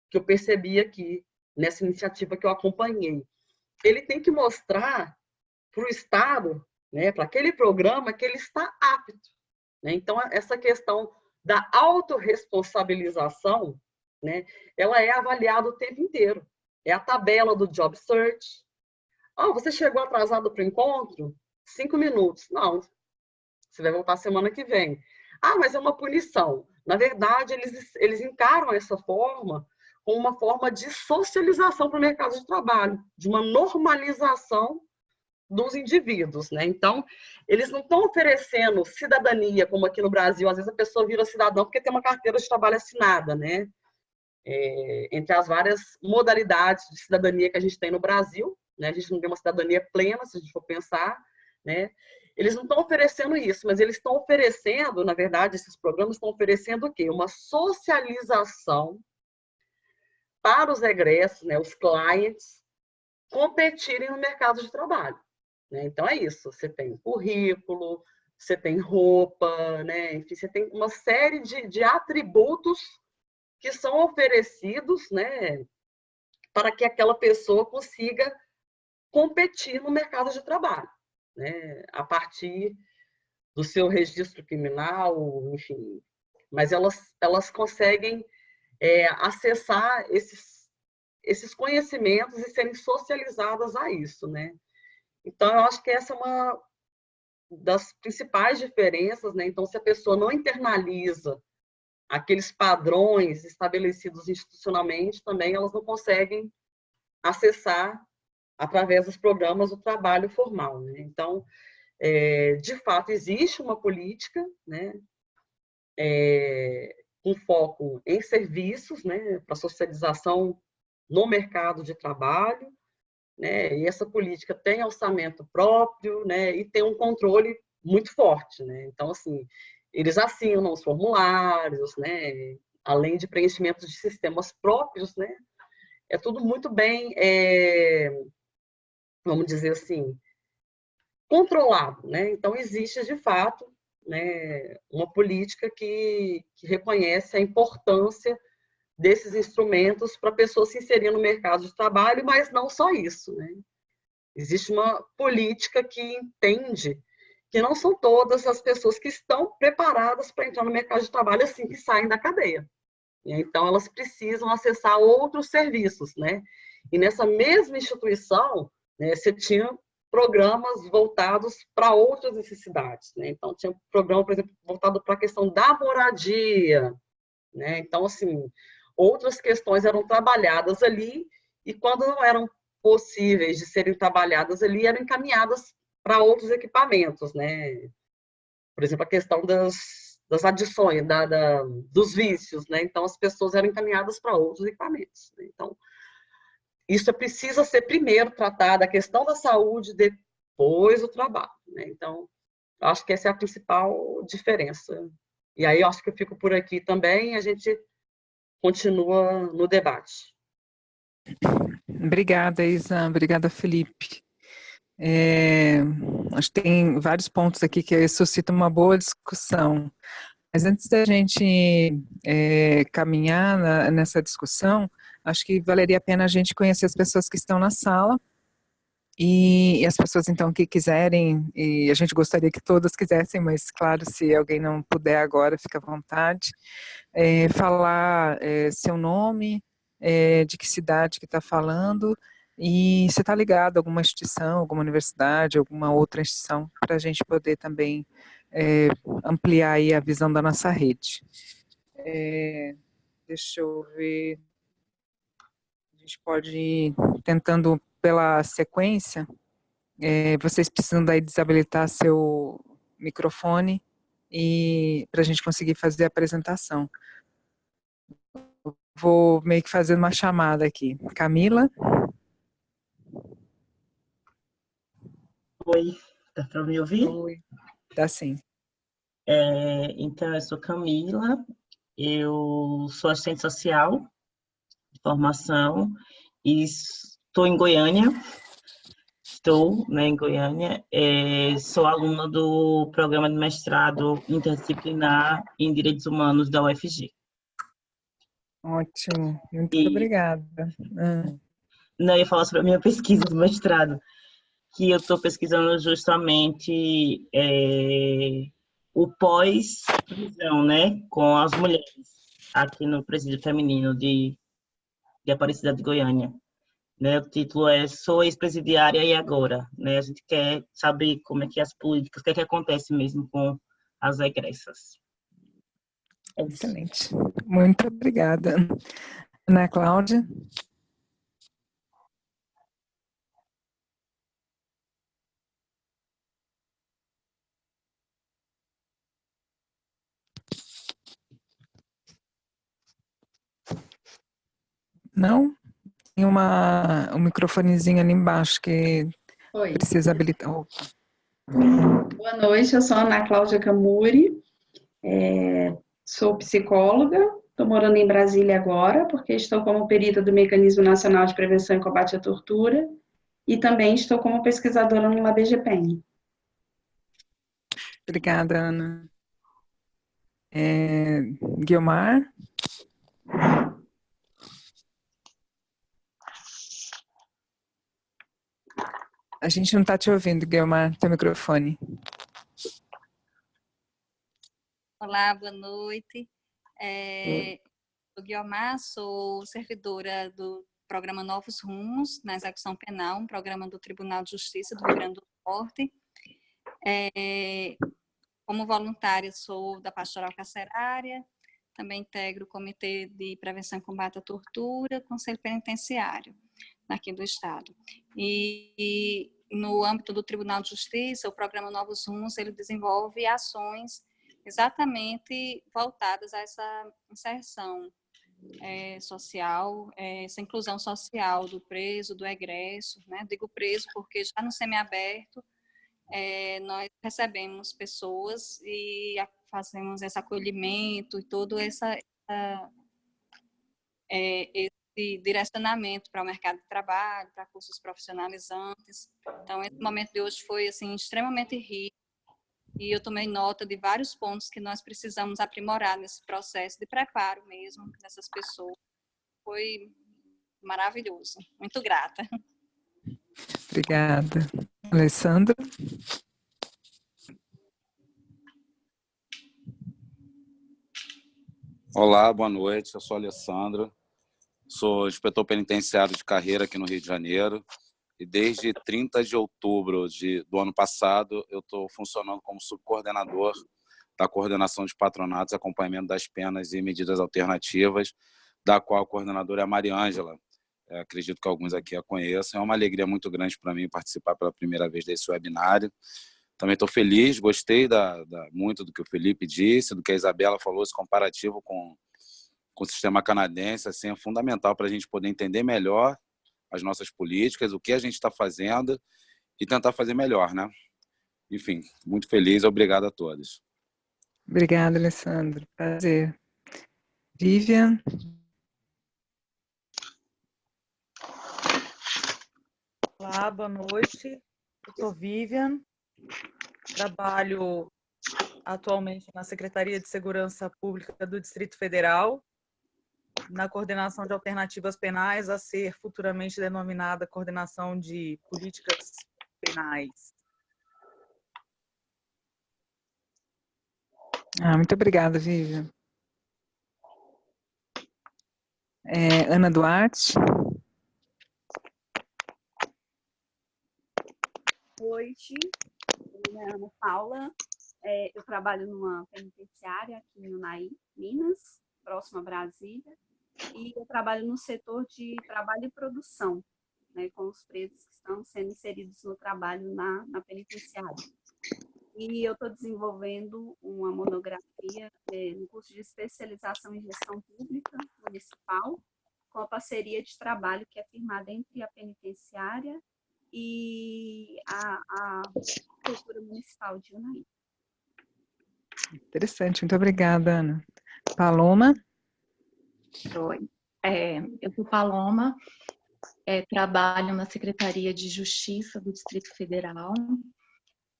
que eu percebi aqui nessa iniciativa que eu acompanhei. Ele tem que mostrar para o Estado, né, para aquele programa, que ele está apto. Né? Então, essa questão da autorresponsabilização, né, ela é avaliada o tempo inteiro. É a tabela do Job Search. Oh, você chegou atrasado para o encontro? 5 minutos. Não, você vai voltar semana que vem. Ah, mas é uma punição. Na verdade, eles encaram essa forma como uma forma de socialização para o mercado de trabalho, de uma normalização dos indivíduos, né? Então, eles não estão oferecendo cidadania, como aqui no Brasil, às vezes a pessoa vira cidadão porque tem uma carteira de trabalho assinada, né? Entre as várias modalidades de cidadania que a gente tem no Brasil, né? A gente não tem uma cidadania plena, se a gente for pensar, né? Eles não estão oferecendo isso, mas eles estão oferecendo, na verdade, esses programas estão oferecendo o quê? Uma socialização para os egressos, né, os clients, competirem no mercado de trabalho. Né? Então, é isso. Você tem currículo, você tem roupa, né? Enfim, você tem uma série de atributos que são oferecidos, né, para que aquela pessoa consiga competir no mercado de trabalho, né? A partir do seu registro criminal, enfim. Mas elas conseguem acessar esses conhecimentos e serem socializadas a isso, né? Então, eu acho que essa é uma das principais diferenças, né? Então, se a pessoa não internaliza aqueles padrões estabelecidos institucionalmente, também elas não conseguem acessar através dos programas do trabalho formal, né? Então, de fato, existe uma política, né? Com foco em serviços, né? Para socialização no mercado de trabalho, né? E essa política tem orçamento próprio, né? E tem um controle muito forte, né? Então, assim, eles assinam os formulários, né? Além de preenchimento de sistemas próprios, né? É tudo muito bem, vamos dizer assim, controlado, né? Então, existe, de fato, né, uma política que reconhece a importância desses instrumentos para a pessoa se inserir no mercado de trabalho, mas não só isso, né? Existe uma política que entende que não são todas as pessoas que estão preparadas para entrar no mercado de trabalho assim que saem da cadeia. Então, elas precisam acessar outros serviços, né? E nessa mesma instituição, né, você tinha programas voltados para outras necessidades, né? Então, tinha um programa, por exemplo, voltado para a questão da moradia, né? Então, assim, outras questões eram trabalhadas ali e quando não eram possíveis de serem trabalhadas ali, eram encaminhadas para outros equipamentos, né? Por exemplo, a questão das adições, dos vícios, né? Então, as pessoas eram encaminhadas para outros equipamentos, né? Então, isso precisa ser primeiro tratado, a questão da saúde, depois o trabalho, né? Então, eu acho que essa é a principal diferença. E aí, eu acho que eu fico por aqui também, e a gente continua no debate. Obrigada, Isa. Obrigada, Felipe. Acho que tem vários pontos aqui que suscitam uma boa discussão. Mas antes da gente caminhar nessa discussão, acho que valeria a pena a gente conhecer as pessoas que estão na sala e as pessoas, então, que quiserem, e a gente gostaria que todas quisessem, mas, claro, se alguém não puder agora, fica à vontade, falar seu nome, de que cidade que está falando, e se está ligado a alguma instituição, alguma universidade, alguma outra instituição, para a gente poder também ampliar aí a visão da nossa rede. Deixa eu ver, a gente pode ir tentando pela sequência. Vocês precisam daí desabilitar seu microfone e para a gente conseguir fazer a apresentação. Vou meio que fazendo uma chamada aqui. Camila? Oi, dá para me ouvir? Oi. Tá sim. Então, eu sou Camila, eu sou assistente social de formação e estou em Goiânia. Estou, né, em Goiânia. Sou aluna do programa de mestrado interdisciplinar em Direitos Humanos da UFG. Ótimo, muito obrigada. Não, eu ia falar sobre a minha pesquisa do mestrado, que eu estou pesquisando justamente o pós-prisão, né, com as mulheres aqui no Presídio Feminino de Aparecida de Goiânia. Né, o título é Sou ex-presidiária e agora? Né, a gente quer saber como é que as políticas, o que é que acontece mesmo com as egressas. Excelente. Muito obrigada. Ana Cláudia? Não? Tem um microfonezinho ali embaixo que Oi. precisa habilitar. Boa noite, eu sou Ana Cláudia Camuri, sou psicóloga, estou morando em Brasília agora, porque estou como perita do Mecanismo Nacional de Prevenção e Combate à Tortura, e também estou como pesquisadora no LabGPEN. Obrigada, Ana. Guiomar? A gente não está te ouvindo, Guiomar, teu microfone. Olá, boa noite. Sou Guiomar, sou servidora do programa Novos Rumos na Execução Penal, um programa do Tribunal de Justiça do Rio Grande do Norte. Como voluntária, sou da Pastoral Carcerária, também integro o Comitê de Prevenção e Combate à Tortura, Conselho Penitenciário, aqui do Estado. E no âmbito do Tribunal de Justiça, o programa Novos Rumos, ele desenvolve ações exatamente voltadas a essa inserção social, essa inclusão social do preso, do egresso, né? Digo preso porque já no semiaberto nós recebemos pessoas e fazemos esse acolhimento e todo esse direcionamento para o mercado de trabalho, para cursos profissionalizantes. Então, esse momento de hoje foi assim, extremamente rico e eu tomei nota de vários pontos que nós precisamos aprimorar nesse processo de preparo mesmo dessas pessoas. Foi maravilhoso. Muito grata. Obrigada. Alessandra? Olá, boa noite. Eu sou Alessandro. Sou inspetor penitenciário de carreira aqui no Rio de Janeiro. E desde 30 de outubro do ano passado, eu estou funcionando como subcoordenador da Coordenação de Patronatos e Acompanhamento das Penas e Medidas Alternativas, da qual a coordenadora é a Mariângela. Acredito que alguns aqui a conheçam. É uma alegria muito grande para mim participar pela primeira vez desse webinário. Também estou feliz, gostei muito do que o Felipe disse, do que a Isabela falou, esse comparativo com o sistema canadense, assim, é fundamental para a gente poder entender melhor as nossas políticas, o que a gente está fazendo e tentar fazer melhor, né? Enfim, muito feliz, obrigado a todos. Obrigada, Alessandro. Prazer. Vivian? Olá, boa noite. Eu sou Vivian, trabalho atualmente na Secretaria de Segurança Pública do Distrito Federal, na coordenação de alternativas penais, a ser futuramente denominada Coordenação de Políticas Penais. Muito obrigada, Vivian. Ana Duarte? Boa noite, meu nome é Ana Paula, eu trabalho numa penitenciária aqui em Unaí, Minas, próximo a Brasília, e eu trabalho no setor de trabalho e produção, né, com os presos que estão sendo inseridos no trabalho na penitenciária. E eu estou desenvolvendo uma monografia no curso de especialização em gestão pública municipal, com a parceria de trabalho que é firmada entre a penitenciária e a Prefeitura Municipal de Unaí. Interessante, muito obrigada, Ana. Paloma? Oi, eu sou Paloma, trabalho na Secretaria de Justiça do Distrito Federal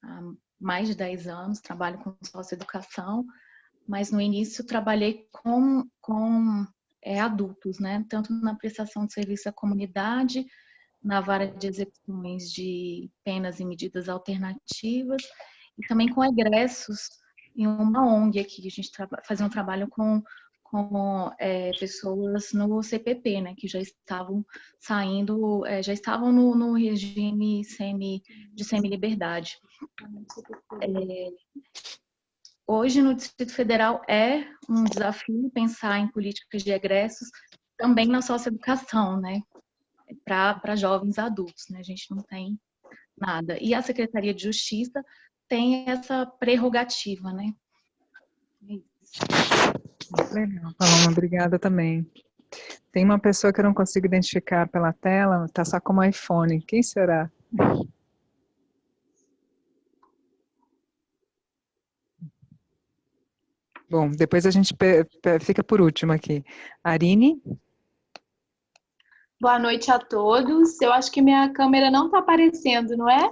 há mais de 10 anos, trabalho com socioeducação, mas no início trabalhei com adultos, né? Tanto na prestação de serviço à comunidade, na vara de execuções de penas e medidas alternativas, e também com egressos em uma ONG aqui, a gente fazia um trabalho com pessoas no CPP, né, que já estavam saindo, já estavam no regime de semi-liberdade. Hoje, no Distrito Federal, é um desafio pensar em políticas de egressos também na socioeducação, né, para jovens adultos, né, a gente não tem nada. E a Secretaria de Justiça tem essa prerrogativa, né. É isso. Legal, Paloma, obrigada também. Tem uma pessoa que eu não consigo identificar pela tela, está só como iPhone. Quem será? Bom, depois a gente fica por último aqui. Arine? Boa noite a todos. Eu acho que minha câmera não está aparecendo, não é?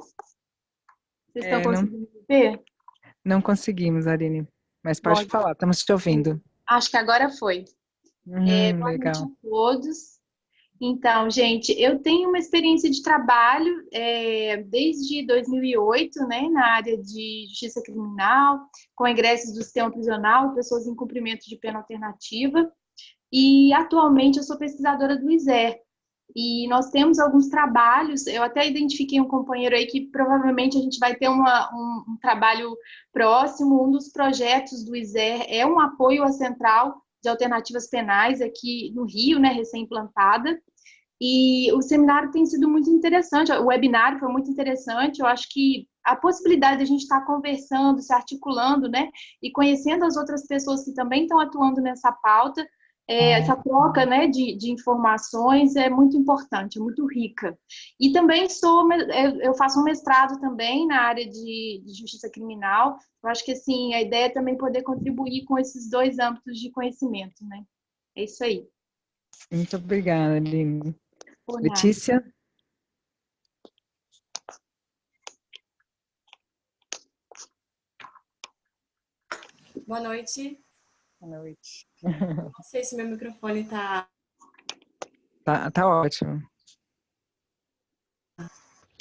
Vocês estão conseguindo ver? Não conseguimos, Arine. Mas pode falar, estamos te ouvindo. Acho que agora foi. Boa legal. noite a todos. Então, gente, eu tenho uma experiência de trabalho desde 2008, né, na área de justiça criminal, com egressos do sistema prisional, pessoas em cumprimento de pena alternativa, e atualmente eu sou pesquisadora do ISER, E nós temos alguns trabalhos, eu até identifiquei um companheiro aí que provavelmente a gente vai ter um trabalho próximo. Um dos projetos do ISER é um apoio à Central de Alternativas Penais aqui no Rio, né, recém-implantada. E o seminário tem sido muito interessante, o webinário foi muito interessante. Eu acho que a possibilidade de a gente estar conversando, se articulando, né, e conhecendo as outras pessoas que também estão atuando nessa pauta, essa troca, né, de informações é muito importante, é muito rica. E também eu faço um mestrado também na área de justiça criminal. Eu acho que, assim, a ideia é também poder contribuir com esses dois âmbitos de conhecimento, né? É isso aí. Muito obrigada, Aline. Por nada. Letícia? Boa noite. Boa noite. Não sei se meu microfone está... Tá ótimo. Tá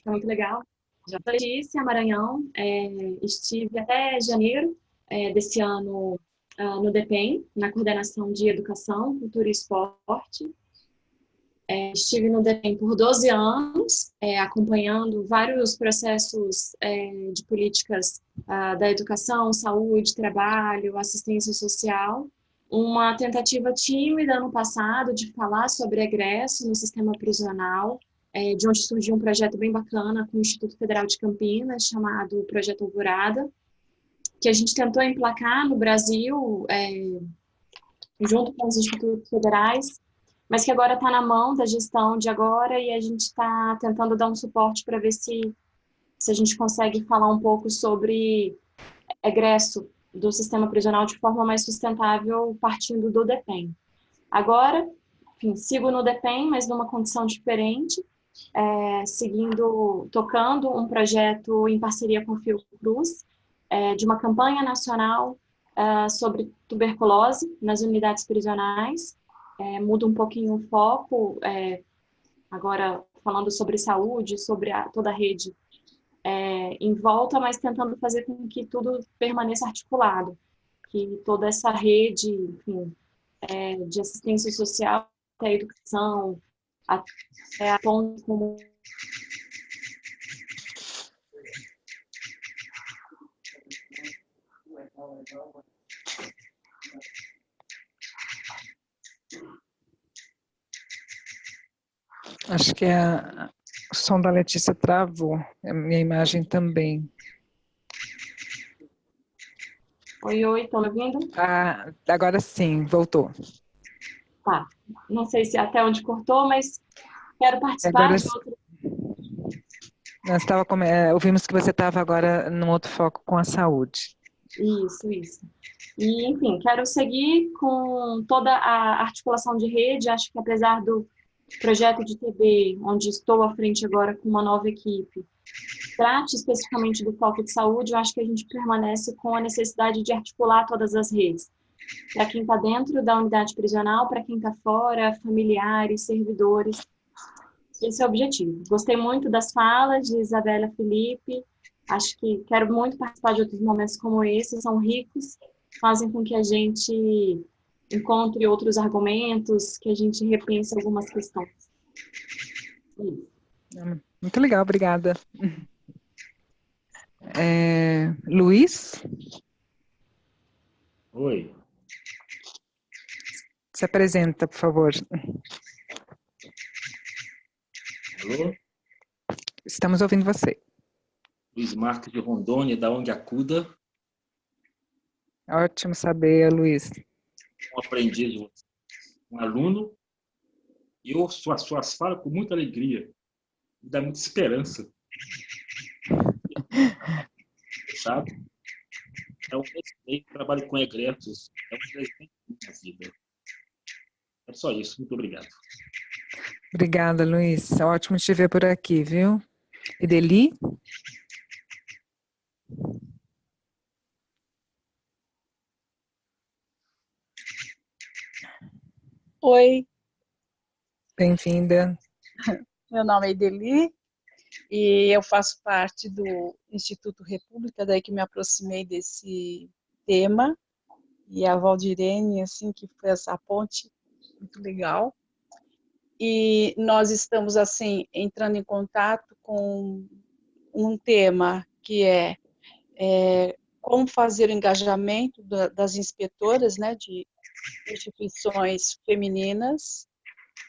muito legal. Já sou Letícia Maranhão, estive até janeiro desse ano no DEPEN, na coordenação de Educação, Cultura e Esporte. Estive no DEPEN por 12 anos, acompanhando vários processos de políticas da educação, saúde, trabalho, assistência social. Uma tentativa tímida ano passado de falar sobre egresso no sistema prisional, de onde surgiu um projeto bem bacana com o Instituto Federal de Campinas, chamado Projeto Alvorada, que a gente tentou emplacar no Brasil, junto com os institutos federais, mas que agora está na mão da gestão de agora, e a gente está tentando dar um suporte para ver se a gente consegue falar um pouco sobre egresso do sistema prisional de forma mais sustentável, partindo do DEPEN. Agora, enfim, sigo no DEPEN, mas numa condição diferente, tocando um projeto em parceria com o Fiocruz, de uma campanha nacional sobre tuberculose nas unidades prisionais. Muda um pouquinho o foco, agora falando sobre saúde, sobre toda a rede em volta, mas tentando fazer com que tudo permaneça articulado, que toda essa rede, enfim, de assistência social, até a educação, até a ponto como... Acho que o som da Letícia travou, a minha imagem também. Oi, estão me ouvindo? Agora sim, voltou. Tá, não sei se até onde cortou, mas quero participar Agora, de outro... nós ouvimos que você estava agora num outro foco com a saúde. Isso. E, enfim, quero seguir com toda a articulação de rede. Acho que apesar do projeto de TB, onde estou à frente agora com uma nova equipe, trate especificamente do foco de saúde, eu acho que a gente permanece com a necessidade de articular todas as redes. Para quem está dentro da unidade prisional, para quem está fora, familiares, servidores. Esse é o objetivo. Gostei muito das falas de Isabela e Felipe. Acho que quero muito participar de outros momentos como esse, são ricos, fazem com que a gente encontre outros argumentos, que a gente repense algumas questões. Muito legal, obrigada. Luiz? Oi. Se apresenta, por favor. Alô? Estamos ouvindo você. Luiz Marcos de Rondônia, da ONG Acuda. Ótimo saber, Luiz. Um aprendiz de você, um aluno. E eu ouço as suas falas com muita alegria. Me dá muita esperança. Sabe? É um presente, trabalho com egressos. É um presente da minha vida. É só isso. Muito obrigado. Obrigada, Luiz. É ótimo te ver por aqui, viu? E Deli? Oi. Bem-vinda. Meu nome é Ideli e eu faço parte do Instituto República, daí que me aproximei desse tema, e a Valdirene, assim, que foi essa ponte muito legal. e nós estamos, assim, entrando em contato com um tema que é como fazer o engajamento das inspetoras, né, de instituições femininas,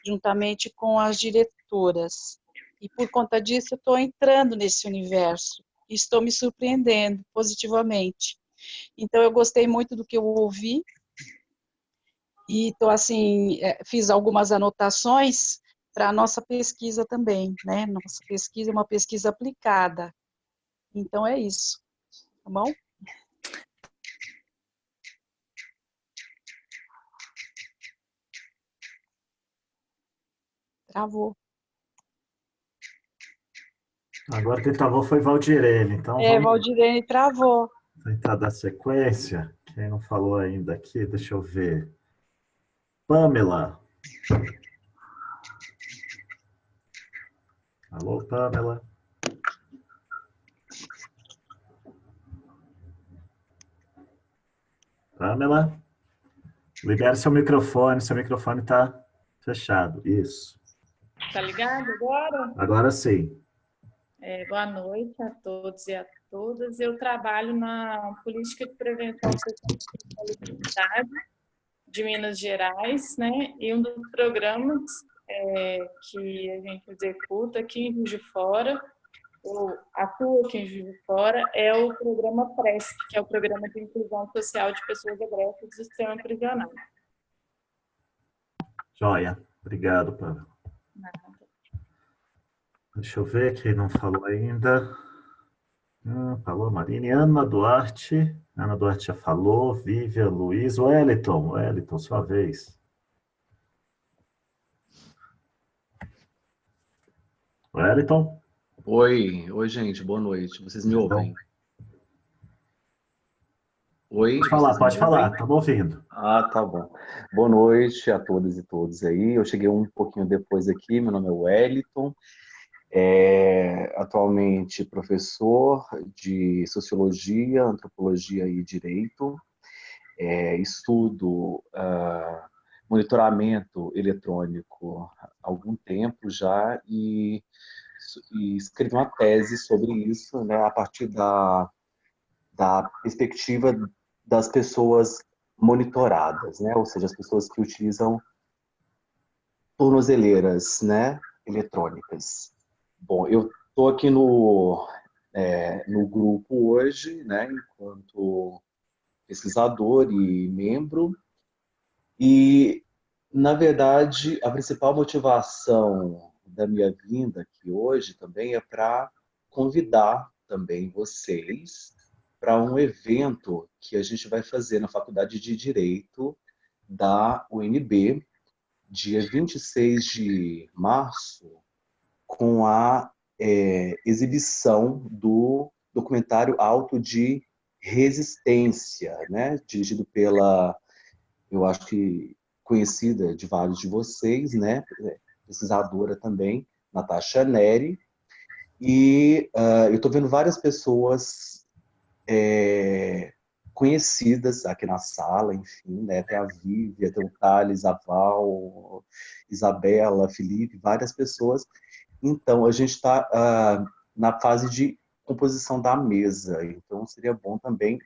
juntamente com as diretoras. E por conta disso, eu estou entrando nesse universo e estou me surpreendendo positivamente. Então, eu gostei muito do que eu ouvi e estou, assim, fiz algumas anotações para a nossa pesquisa também, né? Nossa pesquisa é uma pesquisa aplicada. Então, é isso. Tá bom? Travou. Agora quem travou foi Valdirene. Então, Valdirene travou. tentar dar sequência. Quem não falou ainda aqui, deixa eu ver. Pamela. Alô, Pamela. Pamela, libere seu microfone está fechado. Isso. Tá ligado agora? Agora sim. Boa noite a todos e a todas. Eu trabalho na Política de Prevenção Social e Criminalidade de Minas Gerais, né? E um dos programas que a gente executa aqui em Juiz de Fora, ou atua aqui em Juiz de Fora, é o programa PRESC, que é o Programa de Inclusão Social de Pessoas Egressas do Sistema Prisional. Joia. Obrigado, Pamela. Deixa eu ver quem não falou ainda. Falou Marine. Ana Duarte. Ana Duarte já falou. Vivian, Luiz. Wellington, sua vez. Wellington? Oi, gente, boa noite. Vocês me ouvem? Oi? Pode falar, estamos ouvindo. Tá bom. Boa noite a todas e todos aí. Eu cheguei um pouquinho depois aqui, meu nome é Wellington. Atualmente professor de Sociologia, Antropologia e Direito. Estudo monitoramento eletrônico há algum tempo já e escrevi uma tese sobre isso, né, a partir da perspectiva das pessoas monitoradas, né, ou seja, as pessoas que utilizam tornozeleiras, né, eletrônicas. Bom, eu estou aqui no grupo hoje, né, enquanto pesquisador e membro, e, na verdade, a principal motivação da minha vinda aqui hoje também é para convidar também vocês para um evento que a gente vai fazer na Faculdade de Direito da UNB, dia 26 de março, com a exibição do documentário Auto de Resistência, né? Dirigido pela, eu acho que conhecida de vários de vocês, né? Pesquisadora também, Natasha Neri. E eu estou vendo várias pessoas conhecidas aqui na sala, enfim, né? Tem a Vívia, tem o Thales, a Val, Isabela, Felipe, várias pessoas. Então, a gente está na fase de composição da mesa, então seria bom também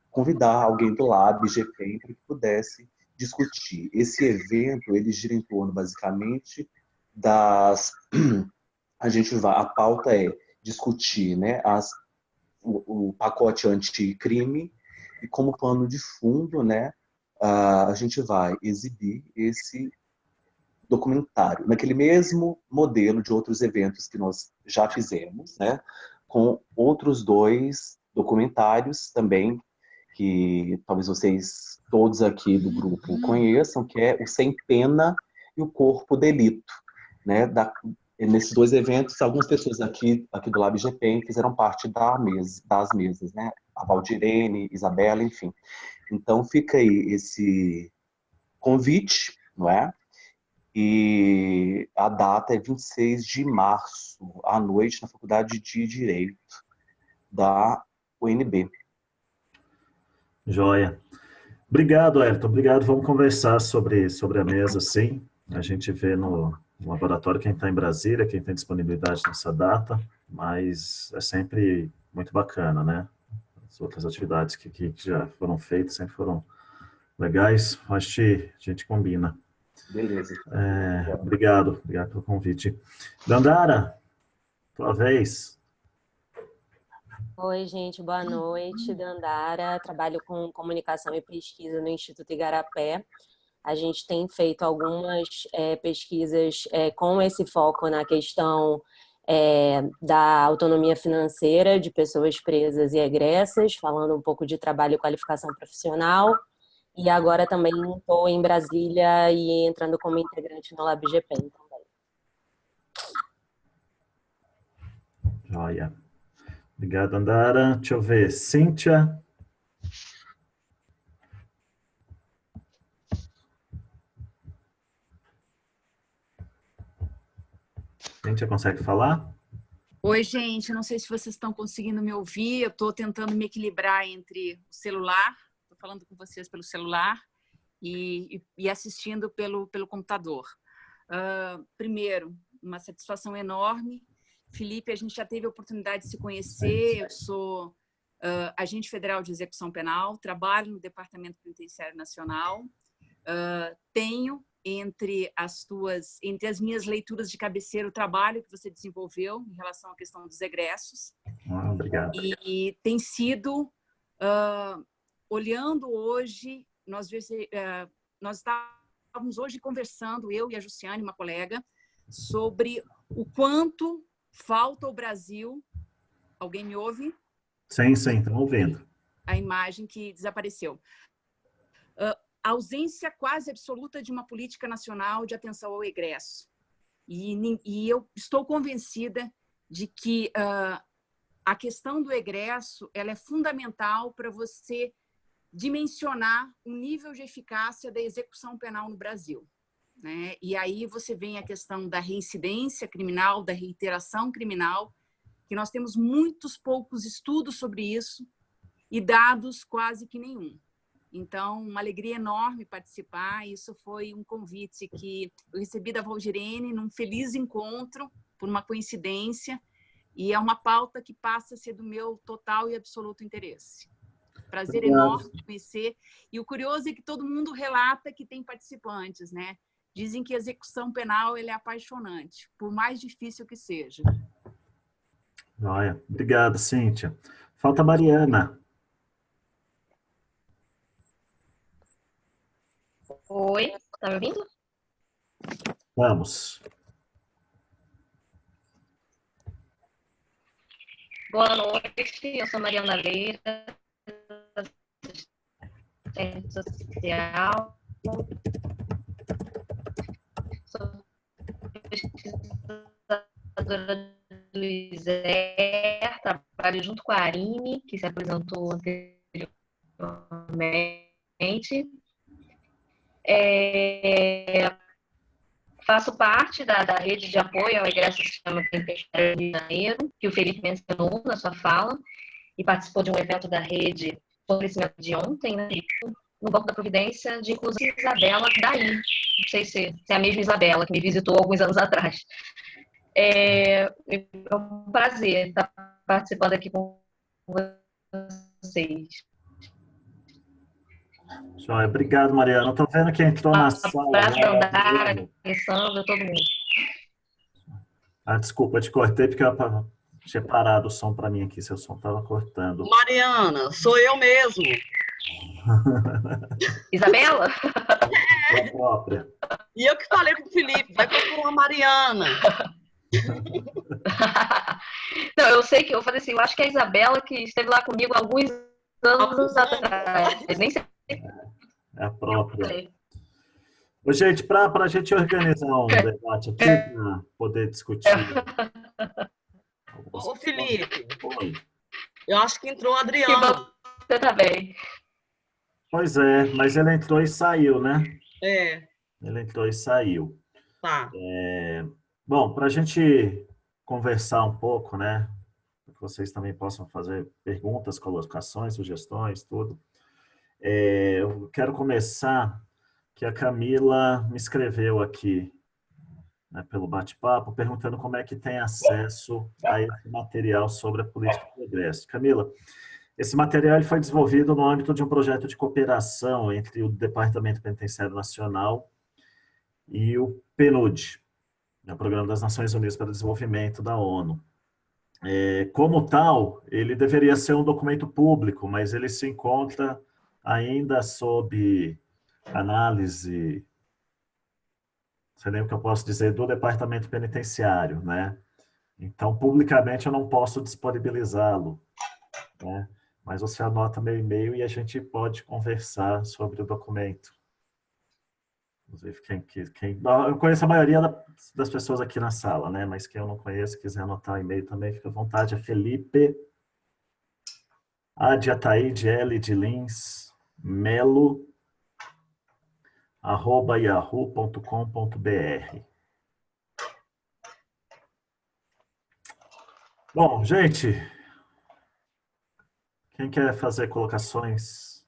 convidar alguém do Lab GPEM para que pudesse discutir. Esse evento, ele gira em torno, basicamente, a pauta é discutir, né, o pacote anticrime e como pano de fundo, né, a gente vai exibir esse documentário, naquele mesmo modelo de outros eventos que nós já fizemos, né, com outros 2 documentários também, que talvez vocês todos aqui do grupo conheçam, que é o Sem Pena e o Corpo Delito, né, nesses 2 eventos, algumas pessoas aqui do Lab GPEM fizeram parte das mesas, né, a Valdirene, Isabela, enfim. Então fica aí esse convite, não é? E a data é 26 de março, à noite, na Faculdade de Direito da UNB. Joia. Obrigado, Elton. Obrigado. Vamos conversar sobre a mesa, sim. A gente vê o laboratório, quem está em Brasília, quem tem disponibilidade nessa data, mas é sempre muito bacana, né? As outras atividades que já foram feitas sempre foram legais, acho que a gente combina. Beleza. Obrigado pelo convite. Dandara, tua vez. Oi, gente, boa noite. Dandara, trabalho com comunicação e pesquisa no Instituto Igarapé. A gente tem feito algumas pesquisas com esse foco na questão da autonomia financeira de pessoas presas e egressas, falando um pouco de trabalho e qualificação profissional. E agora também estou em Brasília e entrando como integrante no LabGPEM também. Joia. Obrigado, Andara. Deixa eu ver. Cíntia. Cíntia, consegue falar? Oi, gente. Não sei se vocês estão conseguindo me ouvir. Eu estou tentando me equilibrar entre o celular, estou falando com vocês pelo celular, e assistindo pelo computador. Primeiro, uma satisfação enorme. Felipe, a gente já teve a oportunidade de se conhecer. Eu sou agente federal de execução penal, trabalho no Departamento Penitenciário Nacional. Tenho entre as minhas leituras de cabeceira o trabalho que você desenvolveu em relação à questão dos egressos. Obrigado. E tem sido, olhando hoje, nós estávamos hoje conversando, eu e a Jussiane, uma colega, sobre o quanto falta ao Brasil. Alguém me ouve? Sim, estão ouvindo. A imagem que desapareceu. A ausência quase absoluta de uma política nacional de atenção ao egresso. E eu estou convencida de que a questão do egresso ela é fundamental para você dimensionar o nível de eficácia da execução penal no Brasil, né? E aí você vem a questão da reincidência criminal, da reiteração criminal, que nós temos muitos poucos estudos sobre isso e dados quase que nenhum. Então, uma alegria enorme participar. Isso foi um convite que eu recebi da Valdirene num feliz encontro, por uma coincidência, e é uma pauta que passa a ser do meu total e absoluto interesse. Prazer enorme de conhecer. E o curioso é que todo mundo relata que tem participantes, né? Dizem que a execução penal é apaixonante, por mais difícil que seja. Olha, obrigado, Cíntia. Falta a Mariana. Oi, tá me ouvindo? Vamos. Boa noite, eu sou Mariana Leira, assistente social, sou pesquisadora do ISER, trabalho junto com a Arine, que se apresentou anteriormente. Faço parte da rede de apoio ao egresso do Sistema Penitenciário do Rio de Janeiro, que o Felipe mencionou na sua fala, e participou de um evento da rede sobre esse de ontem, né, no Banco da Providência, de inclusive Isabela daí. Não sei se é a mesma Isabela que me visitou alguns anos atrás. É um prazer estar participando aqui com vocês. Joia, obrigado, Mariana. Estou vendo que entrou na sala. Andara, Alessandra, todo mundo. Desculpa, eu te cortei porque eu tinha parado o som para mim aqui, seu som estava cortando. Mariana, sou eu mesmo. Isabela? É a própria. E eu que falei com o Felipe, vai procurar a Mariana. Não, eu sei que eu falei assim, eu acho que é a Isabela que esteve lá comigo há alguns anos atrás. Nem sei. É a própria. Ô, gente, para a gente organizar um debate aqui, para poder discutir. Ô, Felipe. Oi. Eu acho que entrou o Adriano. Você tá bem. Pois é, mas ele entrou e saiu, né? É. Ele entrou e saiu. Tá. Bom, para a gente conversar um pouco, né? Para que vocês também possam fazer perguntas, colocações, sugestões, tudo. Eu quero começar que a Camila me escreveu aqui. né, pelo bate-papo, perguntando como é que tem acesso a esse material sobre a política de egresso. Camila, esse material ele foi desenvolvido no âmbito de um projeto de cooperação entre o Departamento Penitenciário Nacional e o PNUD, o Programa das Nações Unidas para o Desenvolvimento da ONU. Como tal, ele deveria ser um documento público, mas ele se encontra ainda sob análise, não sei nem o que eu posso dizer, do Departamento Penitenciário, né? Então, publicamente, eu não posso disponibilizá-lo, né? Mas você anota meu e-mail e a gente pode conversar sobre o documento. Inclusive, eu conheço a maioria das pessoas aqui na sala, né? Mas quem eu não conheço, quiser anotar o e-mail também, fica à vontade. É Felipe, A de Ataíde, L de Lins, Melo, @yahoo.com.br. Bom, gente, quem quer fazer colocações,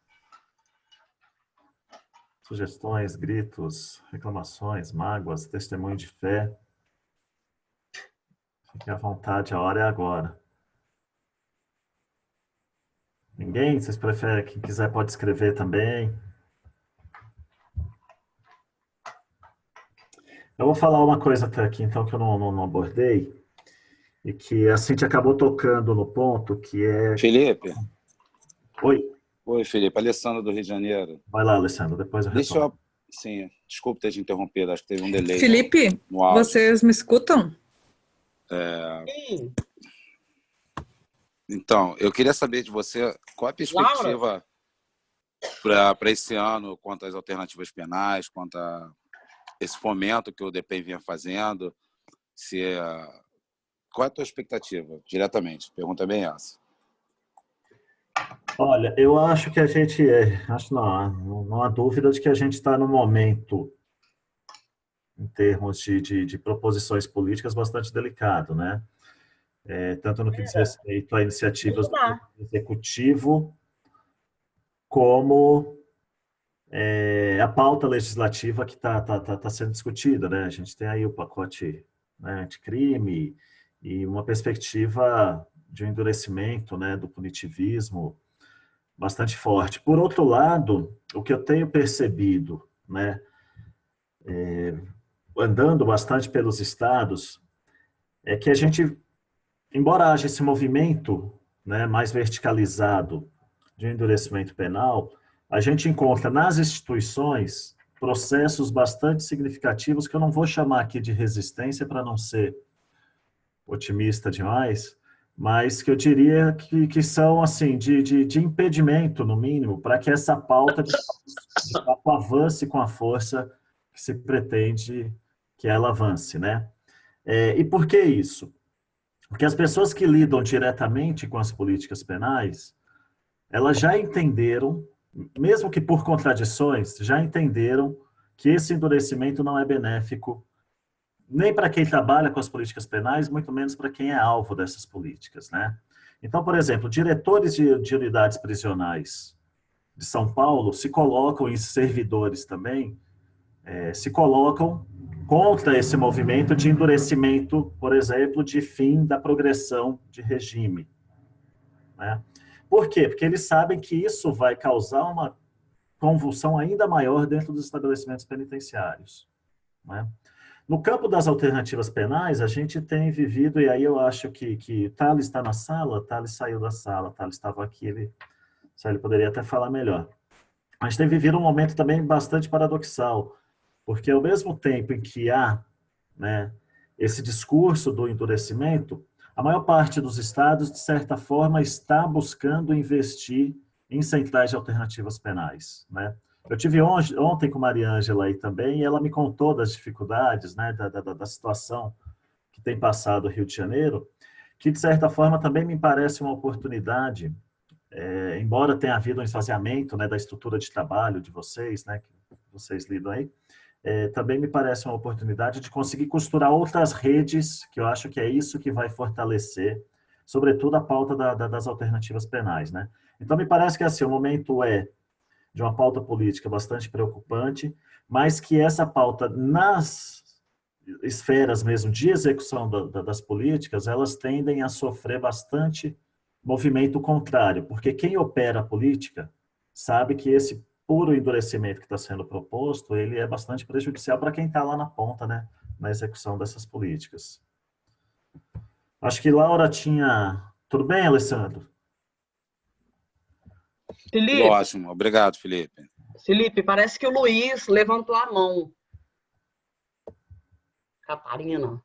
sugestões, gritos, reclamações, mágoas, testemunho de fé, fique à vontade, a hora é agora. Ninguém? Vocês preferem? Quem quiser pode escrever também. Eu vou falar uma coisa até aqui, então, que eu não abordei, e que a Cintia acabou tocando no ponto, que é... Felipe? Oi. Oi, Felipe. Alessandro, do Rio de Janeiro. Vai lá, Alessandro, depois eu retorno. Sim, desculpe ter te interrompido, acho que teve um delay. Felipe, no áudio. vocês me escutam? Sim. Então, eu queria saber de você qual a perspectiva para esse ano quanto às alternativas penais, quanto a esse fomento que o DPEM vinha fazendo. Qual é a tua expectativa, diretamente? Pergunta bem essa. Olha, eu acho que a gente... não há dúvida de que a gente está num momento, em termos de proposições políticas, bastante delicado, né? Tanto no que diz respeito a iniciativas do Executivo, como a pauta legislativa que está sendo discutida, né? A gente tem aí o pacote, né, anticrime e uma perspectiva de um endurecimento, né, do punitivismo bastante forte. Por outro lado, o que eu tenho percebido, né, andando bastante pelos estados, é que a gente, embora haja esse movimento, né, mais verticalizado de endurecimento penal, a gente encontra nas instituições processos bastante significativos, que eu não vou chamar aqui de resistência para não ser otimista demais, mas que eu diria que são assim de impedimento, no mínimo, para que essa pauta de fato avance com a força que se pretende que ela avance, né? E por que isso? Porque as pessoas que lidam diretamente com as políticas penais, elas já entenderam, mesmo que por contradições, já entenderam que esse endurecimento não é benéfico nem para quem trabalha com as políticas penais, muito menos para quem é alvo dessas políticas, né? Então, por exemplo, diretores de unidades prisionais de São Paulo se colocam, e servidores também, se colocam contra esse movimento de endurecimento, por exemplo, de fim da progressão de regime, né? Por quê? Porque eles sabem que isso vai causar uma convulsão ainda maior dentro dos estabelecimentos penitenciários, né? No campo das alternativas penais, a gente tem vivido, e aí eu acho que Thales está na sala, Thales saiu da sala, Thales estava aqui, ele poderia até falar melhor. A gente tem vivido um momento também bastante paradoxal, porque ao mesmo tempo em que há, né, esse discurso do endurecimento, a maior parte dos estados, de certa forma, está buscando investir em centrais de alternativas penais, né? Eu tive ontem com Maria Ângela aí também, e ela me contou das dificuldades, né, da situação que tem passado o Rio de Janeiro, que, de certa forma, também me parece uma oportunidade, embora tenha havido um esvaziamento, né, da estrutura de trabalho de vocês, né, que vocês lidam aí, também me parece uma oportunidade de conseguir costurar outras redes, que eu acho que é isso que vai fortalecer, sobretudo a pauta das alternativas penais, né? Então, me parece que assim, o momento de uma pauta política bastante preocupante, mas que essa pauta nas esferas mesmo de execução das políticas, elas tendem a sofrer bastante movimento contrário, porque quem opera a política sabe que esse puro endurecimento que está sendo proposto, ele é bastante prejudicial para quem está lá na ponta, né, na execução dessas políticas. Acho que Laura tinha... Tudo bem, Alessandro? Felipe. Ótimo, obrigado, Felipe. Felipe, parece que o Luiz levantou a mão. Catarina.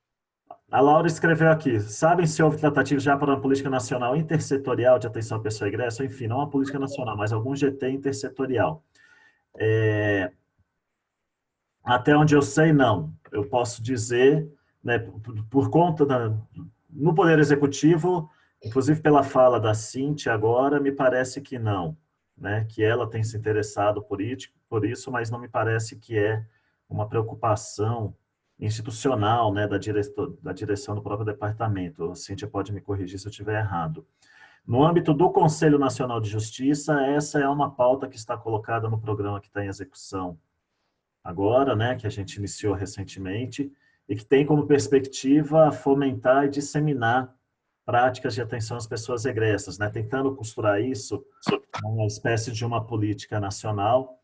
A Laura escreveu aqui, sabem se houve tratativa já para uma política nacional intersetorial de atenção à pessoa egressa? Enfim, não uma política nacional, mas algum GT intersetorial. Até onde eu sei, não. Eu posso dizer, né, por conta no Poder Executivo, inclusive pela fala da Cíntia agora, me parece que não, né, que ela tem se interessado por isso, mas não me parece que é uma preocupação institucional, né, da direção do próprio departamento. A Cíntia pode me corrigir se eu estiver errado. No âmbito do Conselho Nacional de Justiça, essa é uma pauta que está colocada no programa que está em execução agora, né, que a gente iniciou recentemente, e que tem como perspectiva fomentar e disseminar práticas de atenção às pessoas egressas, né, tentando costurar isso uma espécie de uma política nacional.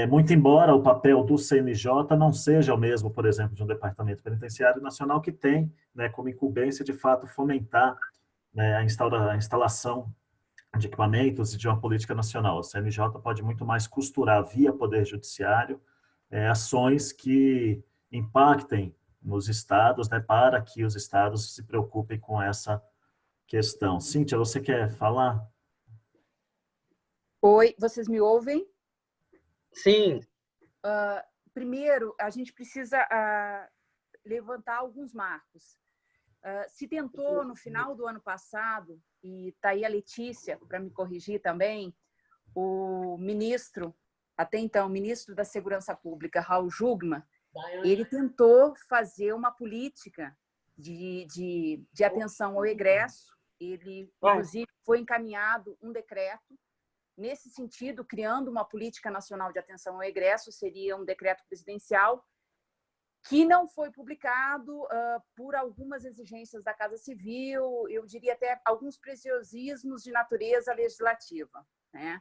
Muito embora o papel do CNJ não seja o mesmo, por exemplo, de um Departamento Penitenciário Nacional, que tem, né, como incumbência, de fato, fomentar, né, a instalação de equipamentos e de uma política nacional. O CNJ pode muito mais costurar via Poder Judiciário ações que impactem nos estados, né, para que os estados se preocupem com essa questão. Cíntia, você quer falar? Oi, vocês me ouvem? Sim. Primeiro, a gente precisa levantar alguns marcos. Se tentou, no final do ano passado, e está aí a Letícia para me corrigir também, o ministro, até então, ministro da Segurança Pública, Raul Jungmann, ele tentou fazer uma política de atenção ao egresso. Ele, inclusive, foi encaminhado um decreto nesse sentido, criando uma política nacional de atenção ao egresso, seria um decreto presidencial, que não foi publicado por algumas exigências da Casa Civil, eu diria até alguns preciosismos de natureza legislativa, né?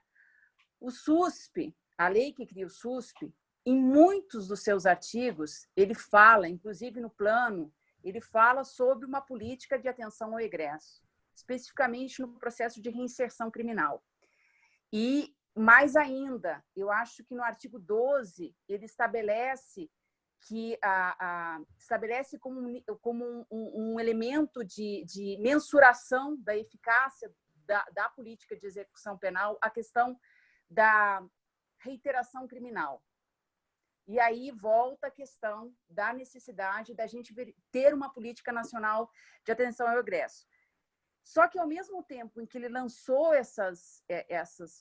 O SUSP, a lei que cria o SUSP, em muitos dos seus artigos, ele fala, inclusive no plano, ele fala sobre uma política de atenção ao egresso, especificamente no processo de reinserção criminal. E, mais ainda, eu acho que no artigo 12, ele estabelece que estabelece como um elemento de mensuração da eficácia da política de execução penal a questão da reiteração criminal. E aí volta a questão da necessidade da gente ter uma política nacional de atenção ao egresso. Só que, ao mesmo tempo em que ele lançou essas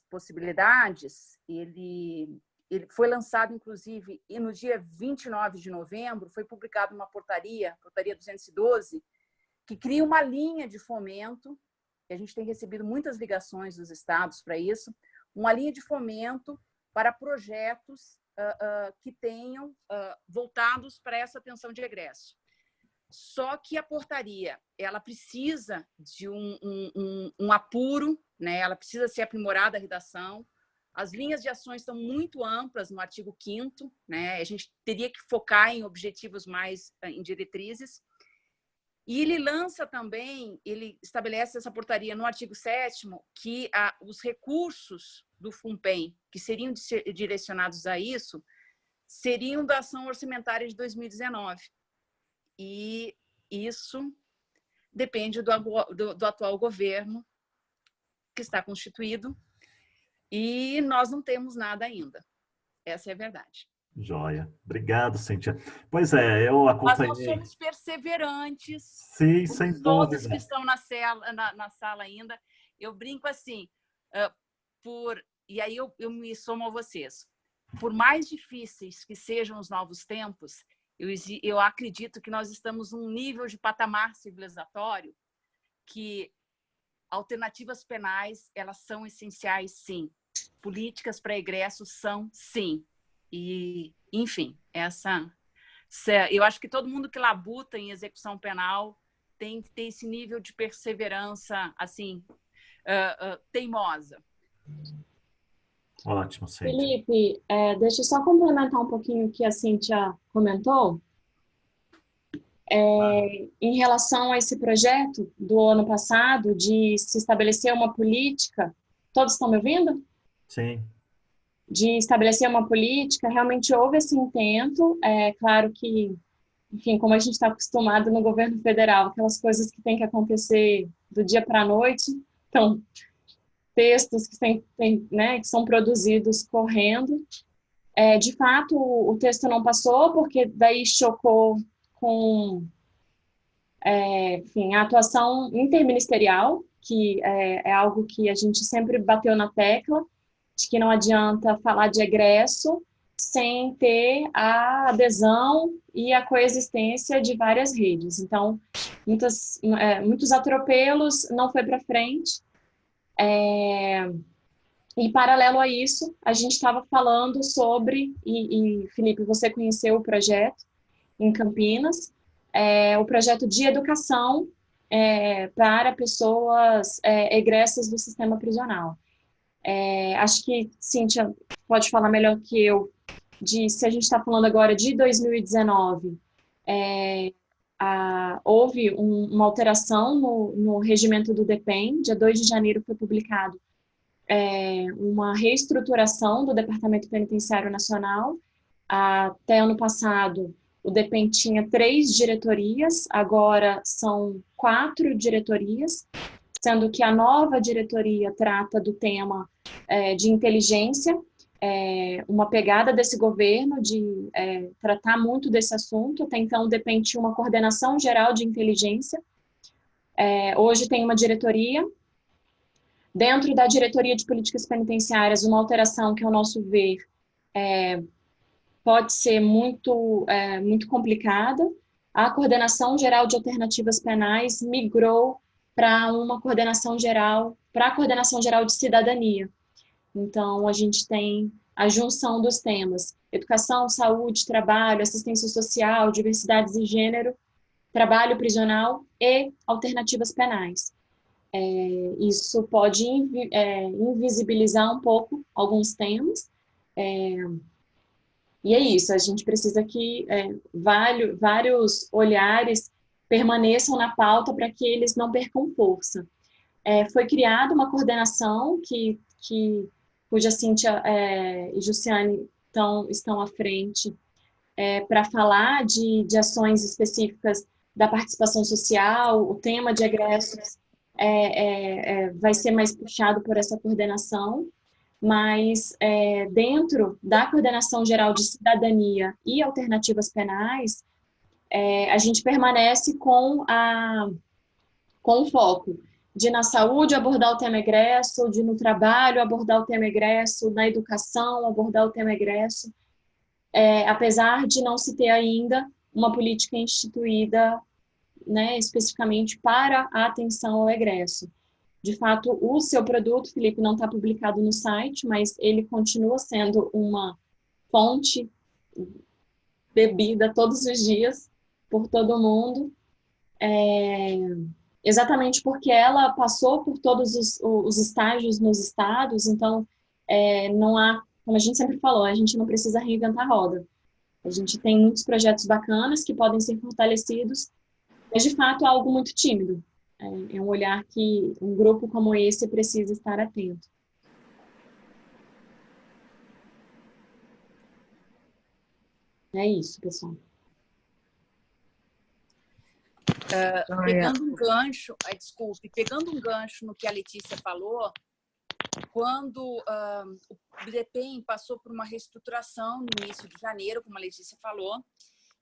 possibilidades, ele foi lançado, inclusive, e no dia 29 de novembro, foi publicada uma portaria 212, que cria uma linha de fomento, e a gente tem recebido muitas ligações dos estados para isso, uma linha de fomento para projetos que tenham voltados para essa atenção de egresso. Só que a portaria, ela precisa de um apuro, né? Ela precisa ser aprimorada a redação. As linhas de ações estão muito amplas no artigo 5º, né? A gente teria que focar em objetivos mais em diretrizes. E ele lança também, ele estabelece essa portaria no artigo 7º, que os recursos do FUNPEN, que seriam direcionados a isso, seriam da ação orçamentária de 2019. E isso depende do atual governo que está constituído, e nós não temos nada ainda. Essa é a verdade. Joia. Obrigado, Cíntia. Pois é, eu acompanhei... Mas nós somos perseverantes. Sim, sem dúvida. Todos que estão na sala ainda. Eu brinco assim, e aí eu me somo a vocês. Por mais difíceis que sejam os novos tempos, eu acredito que nós estamos num nível de patamar civilizatório que alternativas penais, elas são essenciais, sim. Políticas para egresso são, sim. E, enfim, Eu acho que todo mundo que labuta em execução penal tem que ter esse nível de perseverança, assim, teimosa. Ótimo, Cíntia. Felipe, deixa eu só complementar um pouquinho o que a Cíntia comentou. Em relação a esse projeto do ano passado, de se estabelecer uma política, todos estão me ouvindo? Sim. De estabelecer uma política, realmente houve esse intento, claro que, enfim, como a gente está acostumado no governo federal, aquelas coisas que tem que acontecer do dia para a noite, então, textos que, né, que são produzidos correndo. De fato, o texto não passou, porque daí chocou com, enfim, a atuação interministerial, que é algo que a gente sempre bateu na tecla, de que não adianta falar de egresso sem ter a adesão e a coexistência de várias redes. Então, muitos atropelos não foi para frente. E, paralelo a isso, a gente estava falando sobre, e Felipe, você conheceu o projeto em Campinas, o projeto de educação para pessoas egressas do sistema prisional. Acho que Cíntia pode falar melhor que eu, se a gente está falando agora de 2019, houve uma alteração no regimento do DEPEN, dia 2 de janeiro foi publicado uma reestruturação do Departamento Penitenciário Nacional. Até ano passado, o DEPEN tinha 3 diretorias, agora são 4 diretorias, sendo que a nova diretoria trata do tema de inteligência, uma pegada desse governo de tratar muito desse assunto. Até então, o DEPEN tinha uma coordenação geral de inteligência, hoje tem uma diretoria. Dentro da diretoria de políticas penitenciárias, uma alteração que, ao nosso ver, pode ser muito complicada. A coordenação geral de alternativas penais migrou para uma coordenação geral, para a coordenação geral de cidadania. Então, a gente tem a junção dos temas: educação, saúde, trabalho, assistência social, diversidades e gênero, trabalho prisional e alternativas penais. Isso pode invisibilizar um pouco alguns temas, e é isso, a gente precisa que vários olhares permaneçam na pauta para que eles não percam força. Foi criada uma coordenação cuja Cíntia e Jussiane estão à frente para falar de ações específicas da participação social. O tema de egressos vai ser mais puxado por essa coordenação, mas dentro da Coordenação Geral de Cidadania e Alternativas Penais, a gente permanece com o foco de, na saúde, abordar o tema egresso, de, no trabalho, abordar o tema egresso, na educação, abordar o tema egresso, apesar de não se ter ainda uma política instituída, né, especificamente para a atenção ao egresso. De fato, o seu produto, Felipe, não está publicado no site, mas ele continua sendo uma fonte bebida todos os dias por todo mundo, exatamente porque ela passou por todos os estágios nos estados. Então, não há, como a gente sempre falou, a gente não precisa reinventar a roda. A gente tem muitos projetos bacanas que podem ser fortalecidos, mas, de fato, é algo muito tímido. É um olhar que um grupo como esse precisa estar atento. É isso, pessoal. Pegando um gancho, pegando um gancho no que a Letícia falou, quando o DEPEN passou por uma reestruturação no início de janeiro, como a Letícia falou,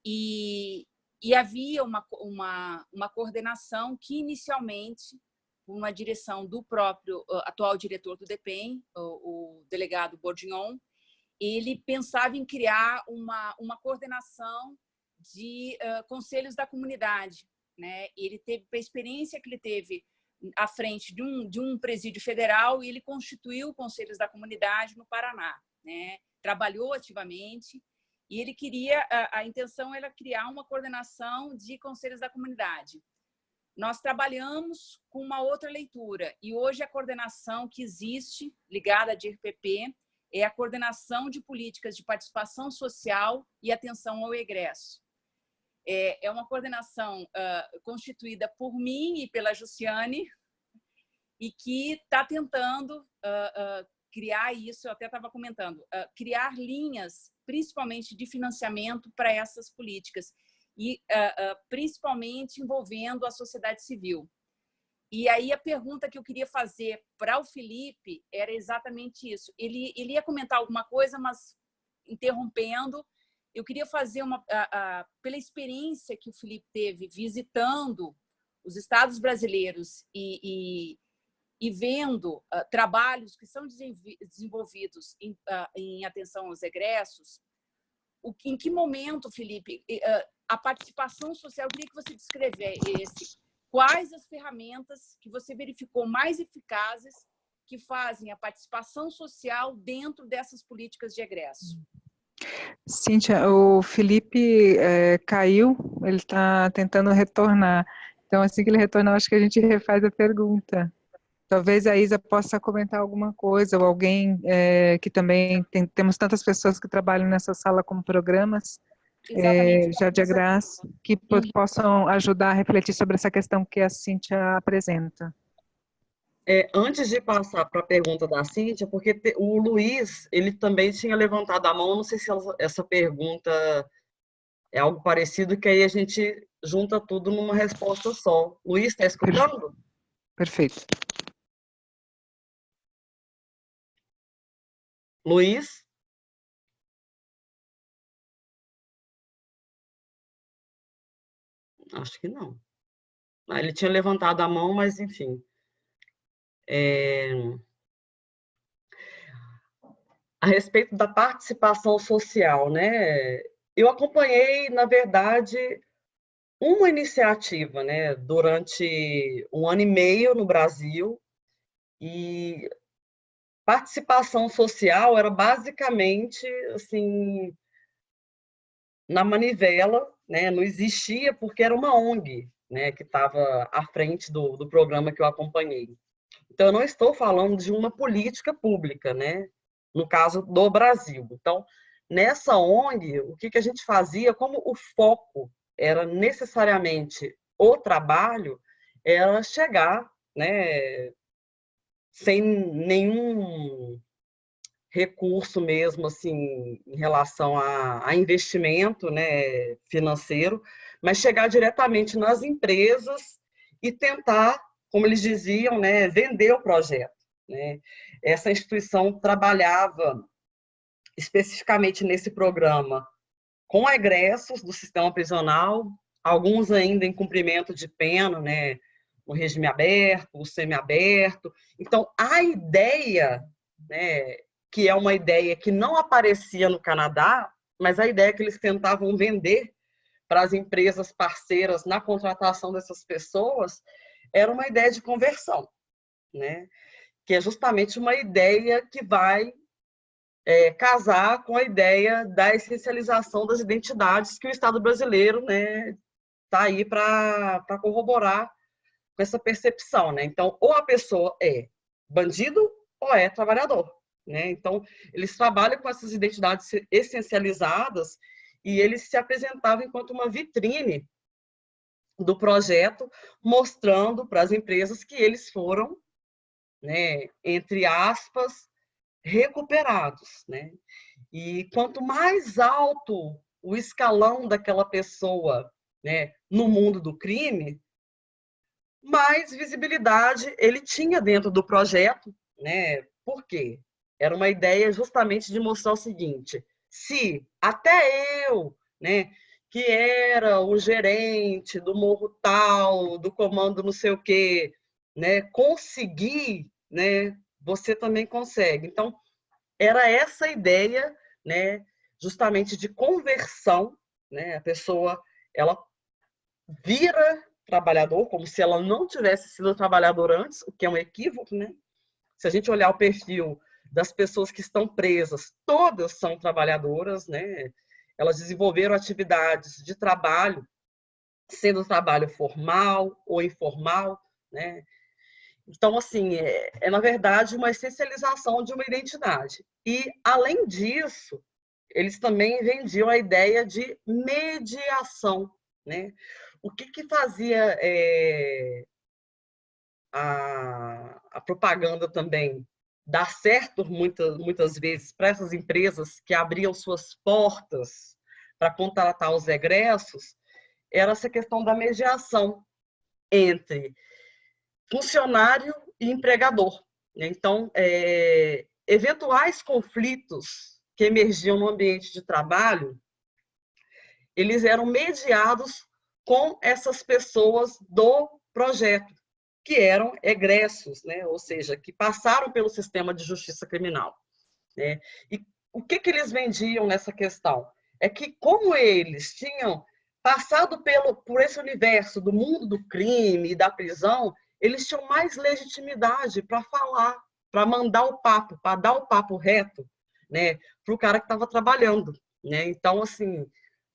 e havia uma coordenação que, inicialmente, uma direção do próprio atual diretor do DEPEN, o delegado Bourdignon, ele pensava em criar uma coordenação de conselhos da comunidade, né? Ele teve a experiência que ele teve à frente de um presídio federal, e ele constituiu conselhos da comunidade no Paraná, né? Trabalhou ativamente. e ele queria, a intenção era criar uma coordenação de conselhos da comunidade. Nós trabalhamos com uma outra leitura, e hoje a coordenação que existe, ligada à DIRPP, é a coordenação de políticas de participação social e atenção ao egresso. É uma coordenação constituída por mim e pela Jussiane, e que está tentando criar isso, eu até estava comentando, criar linhas, principalmente de financiamento para essas políticas, e principalmente envolvendo a sociedade civil. E aí a pergunta que eu queria fazer para o Felipe era exatamente isso. Ele ia comentar alguma coisa, mas interrompendo, eu queria fazer pela experiência que o Felipe teve visitando os estados brasileiros e vendo trabalhos que são desenvolvidos em atenção aos egressos, em que momento, Felipe, a participação social, eu queria que você descrevesse quais as ferramentas que você verificou mais eficazes que fazem a participação social dentro dessas políticas de egresso. Cíntia, o Felipe caiu, ele está tentando retornar. Então, assim que ele retornar, acho que a gente refaz a pergunta. Talvez a Isa possa comentar alguma coisa, ou alguém que também temos tantas pessoas que trabalham nessa sala com programas, já de graça, que possam ajudar a refletir sobre essa questão que a Cíntia apresenta. Antes de passar para a pergunta da Cíntia, porque o Luiz, ele também tinha levantado a mão, não sei se essa pergunta é algo parecido, que aí a gente junta tudo numa resposta só. Luiz, está escutando? Perfeito. Luiz? Acho que não. Ele tinha levantado a mão, mas enfim. A respeito da participação social, né? Eu acompanhei, na verdade, uma iniciativa, né, durante 1 ano e meio no Brasil, e participação social era basicamente assim, na manivela, né? Não existia porque era uma ONG, né, que estava à frente do programa que eu acompanhei. Então, eu não estou falando de uma política pública, né, no caso do Brasil. Então, nessa ONG, o que a gente fazia, como o foco era necessariamente o trabalho, era chegar, né, sem nenhum recurso mesmo, assim, em relação a investimento, né, financeiro, mas chegar diretamente nas empresas e tentar, como eles diziam, né, vender o projeto, né? Essa instituição trabalhava especificamente nesse programa com egressos do sistema prisional, alguns ainda em cumprimento de pena, né, no regime aberto, o semiaberto. Então, a ideia, né, que é uma ideia que não aparecia no Canadá, mas a ideia que eles tentavam vender para as empresas parceiras na contratação dessas pessoas, era uma ideia de conversão, né? Que é justamente uma ideia que vai casar com a ideia da essencialização das identidades que o Estado brasileiro, né, está aí para corroborar com essa percepção, né? Então, ou a pessoa é bandido ou é trabalhador, né? Então, eles trabalham com essas identidades essencializadas e eles se apresentavam enquanto uma vitrine do projeto, mostrando para as empresas que eles foram, né, entre aspas, recuperados, né? E quanto mais alto o escalão daquela pessoa, né, no mundo do crime, mais visibilidade ele tinha dentro do projeto, né? Por quê? Era uma ideia justamente de mostrar o seguinte: se até eu, né, que era o gerente do morro tal, do comando não sei o quê, né, consegui, né, você também consegue. Então, era essa ideia, né, justamente de conversão, né? A pessoa, ela vira trabalhador, como se ela não tivesse sido trabalhadora antes, o que é um equívoco, né? Se a gente olhar o perfil das pessoas que estão presas, todas são trabalhadoras, né? elas desenvolveram atividades de trabalho, sendo trabalho formal ou informal, né? Então, assim, na verdade, uma essencialização de uma identidade. E, além disso, eles também vendiam a ideia de mediação, né? O que fazia a propaganda também dar certo muitas vezes para essas empresas que abriam suas portas para contratar os egressos, era essa questão da mediação entre funcionário e empregador. Então, eventuais conflitos que emergiam no ambiente de trabalho, eles eram mediados com essas pessoas do projeto, que eram egressos, né? Ou seja, que passaram pelo sistema de justiça criminal, né? E o que eles vendiam nessa questão? É que, como eles tinham passado por esse universo do mundo do crime e da prisão, eles tinham mais legitimidade para falar, para mandar o papo, para dar o papo reto, né, para o cara que estava trabalhando, né? Então, assim,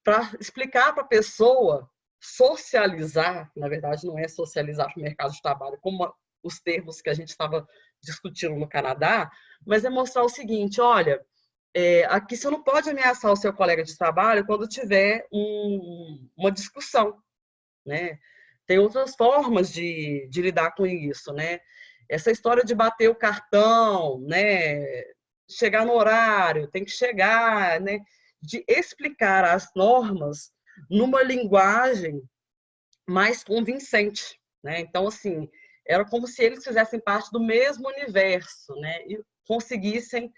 para explicar para a pessoa, socializar, na verdade não é socializar para o mercado de trabalho, como os termos que a gente estava discutindo no Canadá, mas é mostrar o seguinte: olha, aqui você não pode ameaçar o seu colega de trabalho quando tiver uma discussão, né? Tem outras formas de lidar com isso, né? Essa história de bater o cartão, né? Chegar no horário, tem que chegar, né? De explicar as normas numa linguagem mais convincente, né? Então, assim, era como se eles fizessem parte do mesmo universo, né? E conseguissem,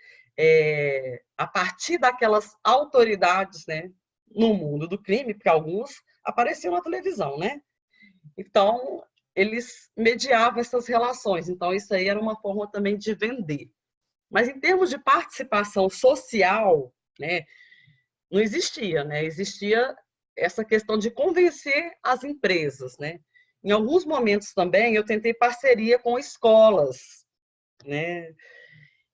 a partir daquelas autoridades, né? No mundo do crime, porque alguns apareciam na televisão, né? Então, eles mediavam essas relações. Então, isso aí era uma forma também de vender. Mas, em termos de participação social, né, não existia, né? Existia essa questão de convencer as empresas, né? Em alguns momentos também, eu tentei parceria com escolas, né?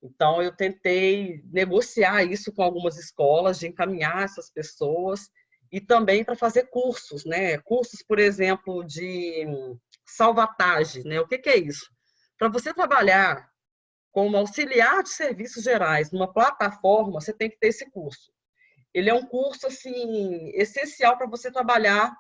Então, eu tentei negociar isso com algumas escolas, de encaminhar essas pessoas, e também para fazer cursos, né? Cursos, por exemplo, de salvatagem, né? O que é isso? Para você trabalhar como auxiliar de serviços gerais numa plataforma, você tem que ter esse curso. Ele é um curso, assim, essencial para você trabalhar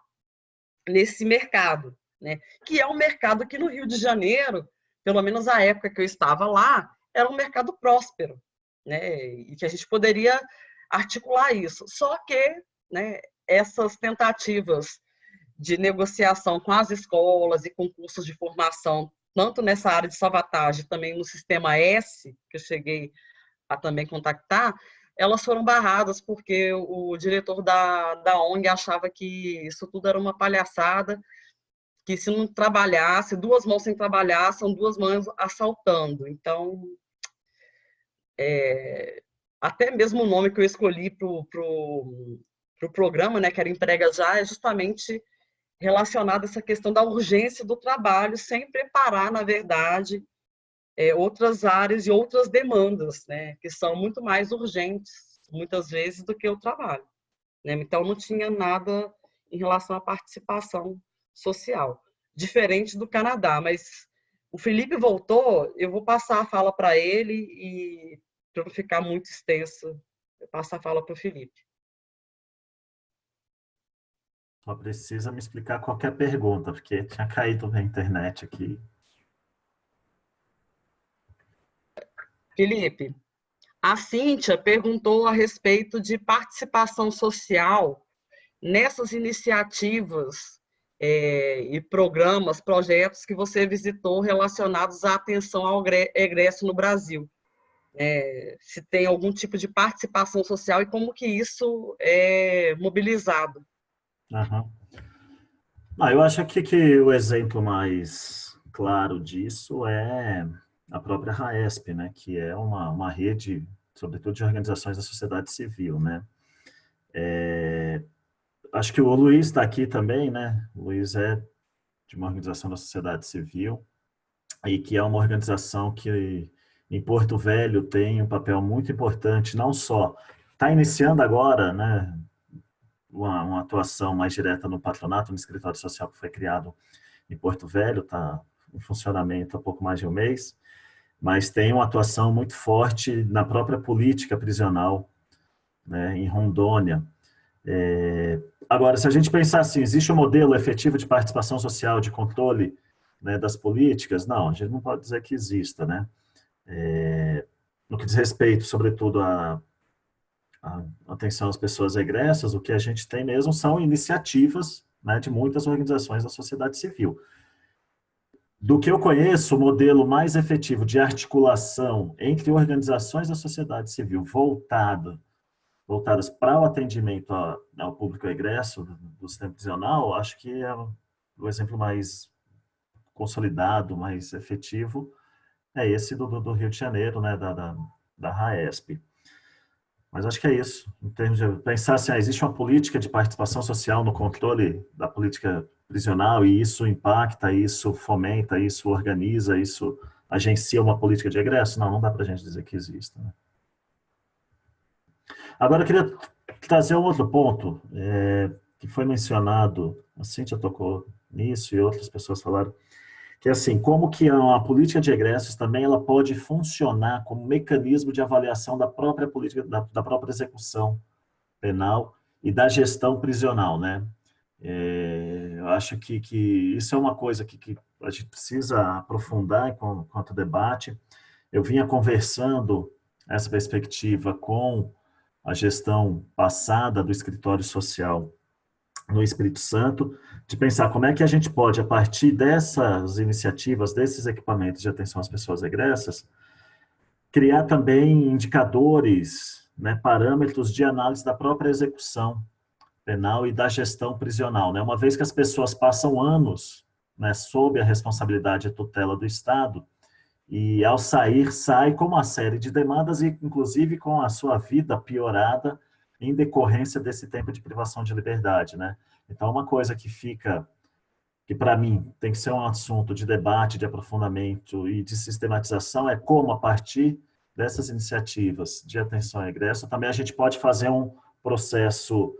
nesse mercado, né? Que é um mercado que no Rio de Janeiro, pelo menos a época que eu estava lá, era um mercado próspero, né? E que a gente poderia articular isso. Só que, né, essas tentativas de negociação com as escolas e com cursos de formação, tanto nessa área de salvatagem, também no Sistema S, que eu cheguei a também contactar, elas foram barradas porque o diretor da ONG achava que isso tudo era uma palhaçada, que se não trabalhasse, duas mãos sem trabalhar, são duas mãos assaltando. Então, até mesmo o nome que eu escolhi para o programa, né, que era Emprega Já, é justamente relacionado a essa questão da urgência do trabalho, sem preparar, na verdade, outras áreas e outras demandas, né, que são muito mais urgentes, muitas vezes, do que o trabalho, né? Então, não tinha nada em relação à participação social, diferente do Canadá. Mas o Felipe voltou, eu vou passar a fala para ele e, para não ficar muito extenso, eu passo a fala para o Felipe. Só precisa me explicar qualquer pergunta, porque tinha caído na internet aqui. Felipe, a Cíntia perguntou a respeito de participação social nessas iniciativas e programas, projetos que você visitou relacionados à atenção ao egresso no Brasil. Se tem algum tipo de participação social e como que isso é mobilizado. Uhum. Eu acho que o exemplo mais claro disso é a própria RAESP, né, que é uma rede, sobretudo de organizações da sociedade civil, né. Acho que o Luiz está aqui também, né, o Luiz é de uma organização da sociedade civil, e que é uma organização que em Porto Velho tem um papel muito importante, não só está iniciando agora, né, uma atuação mais direta no patronato, no escritório social que foi criado em Porto Velho, está em funcionamento há pouco mais de um mês, mas tem uma atuação muito forte na própria política prisional, né, em Rondônia. Agora, se a gente pensar assim, existe um modelo efetivo de participação social, de controle, né, das políticas? Não, a gente não pode dizer que exista, né? No que diz respeito, sobretudo, à atenção às pessoas egressas, o que a gente tem mesmo são iniciativas, né, de muitas organizações da sociedade civil. Do que eu conheço, o modelo mais efetivo de articulação entre organizações da sociedade civil voltadas para o atendimento ao público egresso do sistema prisional, acho que é o exemplo mais consolidado, mais efetivo, é esse do Rio de Janeiro, né, da RAESP. Mas acho que é isso, em termos de pensar assim, existe uma política de participação social no controle da política prisional e isso impacta, isso fomenta, isso organiza, isso agencia uma política de egresso? Não dá para a gente dizer que exista, né? Agora eu queria trazer um outro ponto, que foi mencionado, a Cíntia tocou nisso e outras pessoas falaram, que é assim, como que a política de egressos também ela pode funcionar como mecanismo de avaliação da própria política, da própria execução penal e da gestão prisional, né? Eu acho que isso é uma coisa que a gente precisa aprofundar enquanto debate. Eu vinha conversando essa perspectiva com a gestão passada do escritório social no Espírito Santo, de pensar como é que a gente pode, a partir dessas iniciativas, desses equipamentos de atenção às pessoas egressas, criar também indicadores, né, parâmetros de análise da própria execução penal e da gestão prisional, né? Uma vez que as pessoas passam anos, né, sob a responsabilidade e tutela do Estado, e ao sair, sai com uma série de demandas, e inclusive com a sua vida piorada em decorrência desse tempo de privação de liberdade, né? Então, uma coisa que para mim tem que ser um assunto de debate, de aprofundamento e de sistematização, é como, a partir dessas iniciativas de atenção ao egresso, também a gente pode fazer um processo,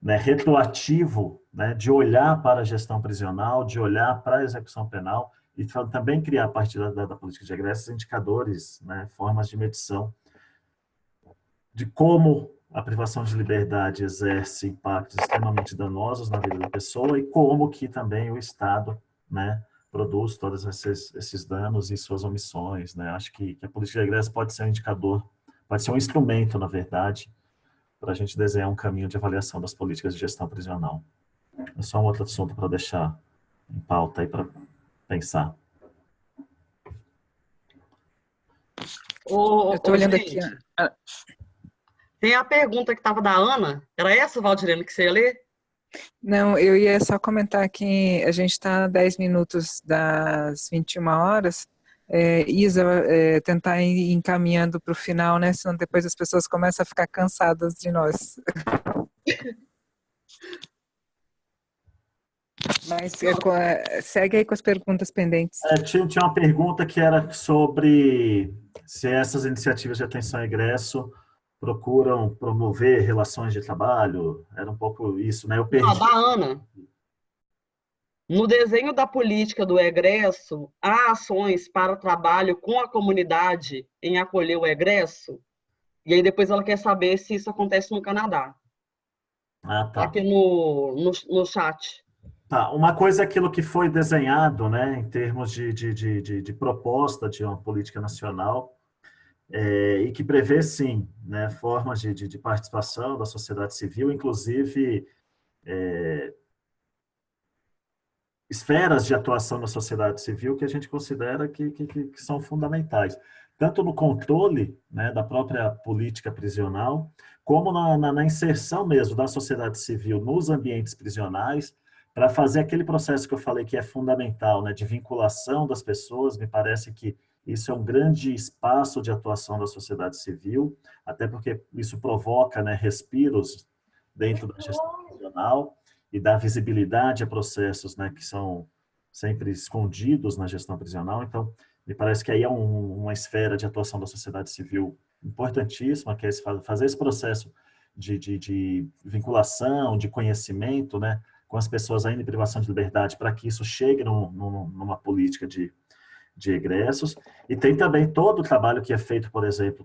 né, retroativo, né, de olhar para a gestão prisional, de olhar para a execução penal, e também criar, a partir da política de egressos, indicadores, né, formas de medição de como a privação de liberdade exerce impactos extremamente danosos na vida da pessoa e como que também o Estado, né, produz todos esses danos e suas omissões, né? Acho que a política de egresso pode ser um indicador, pode ser um instrumento, na verdade, para a gente desenhar um caminho de avaliação das políticas de gestão prisional. É só um outro assunto para deixar em pauta aí para pensar. Eu estou olhando aqui. Tem a pergunta que estava da Ana. Era essa, Valdirene, que você ia ler? Não, eu ia só comentar que a gente está a 10 minutos das 21 horas. Isa, tentar ir encaminhando para o final, né? Senão depois as pessoas começam a ficar cansadas de nós. Mas segue aí com as perguntas pendentes. Tinha uma pergunta que era sobre se essas iniciativas de atenção ao egresso procuram promover relações de trabalho. Era um pouco isso, né? Eu perdi. Da Ana. No desenho da política do egresso, há ações para o trabalho com a comunidade em acolher o egresso? E aí depois ela quer saber se isso acontece no Canadá. Tá. Aqui no chat. Tá, uma coisa é aquilo que foi desenhado, né, em termos de proposta de uma política nacional, e que prevê, sim, né, formas de participação da sociedade civil, inclusive esferas de atuação da sociedade civil que a gente considera que são fundamentais, tanto no controle, né, da própria política prisional, como na inserção mesmo da sociedade civil nos ambientes prisionais, para fazer aquele processo que eu falei que é fundamental, né, de vinculação das pessoas. Me parece que isso é um grande espaço de atuação da sociedade civil, até porque isso provoca, né, respiros dentro da gestão prisional e dá visibilidade a processos, né, que são sempre escondidos na gestão prisional. Então, me parece que aí é uma esfera de atuação da sociedade civil importantíssima, que é fazer esse processo de vinculação, de conhecimento, né, com as pessoas ainda em privação de liberdade, para que isso chegue numa política de egressos. E tem também todo o trabalho que é feito, por exemplo,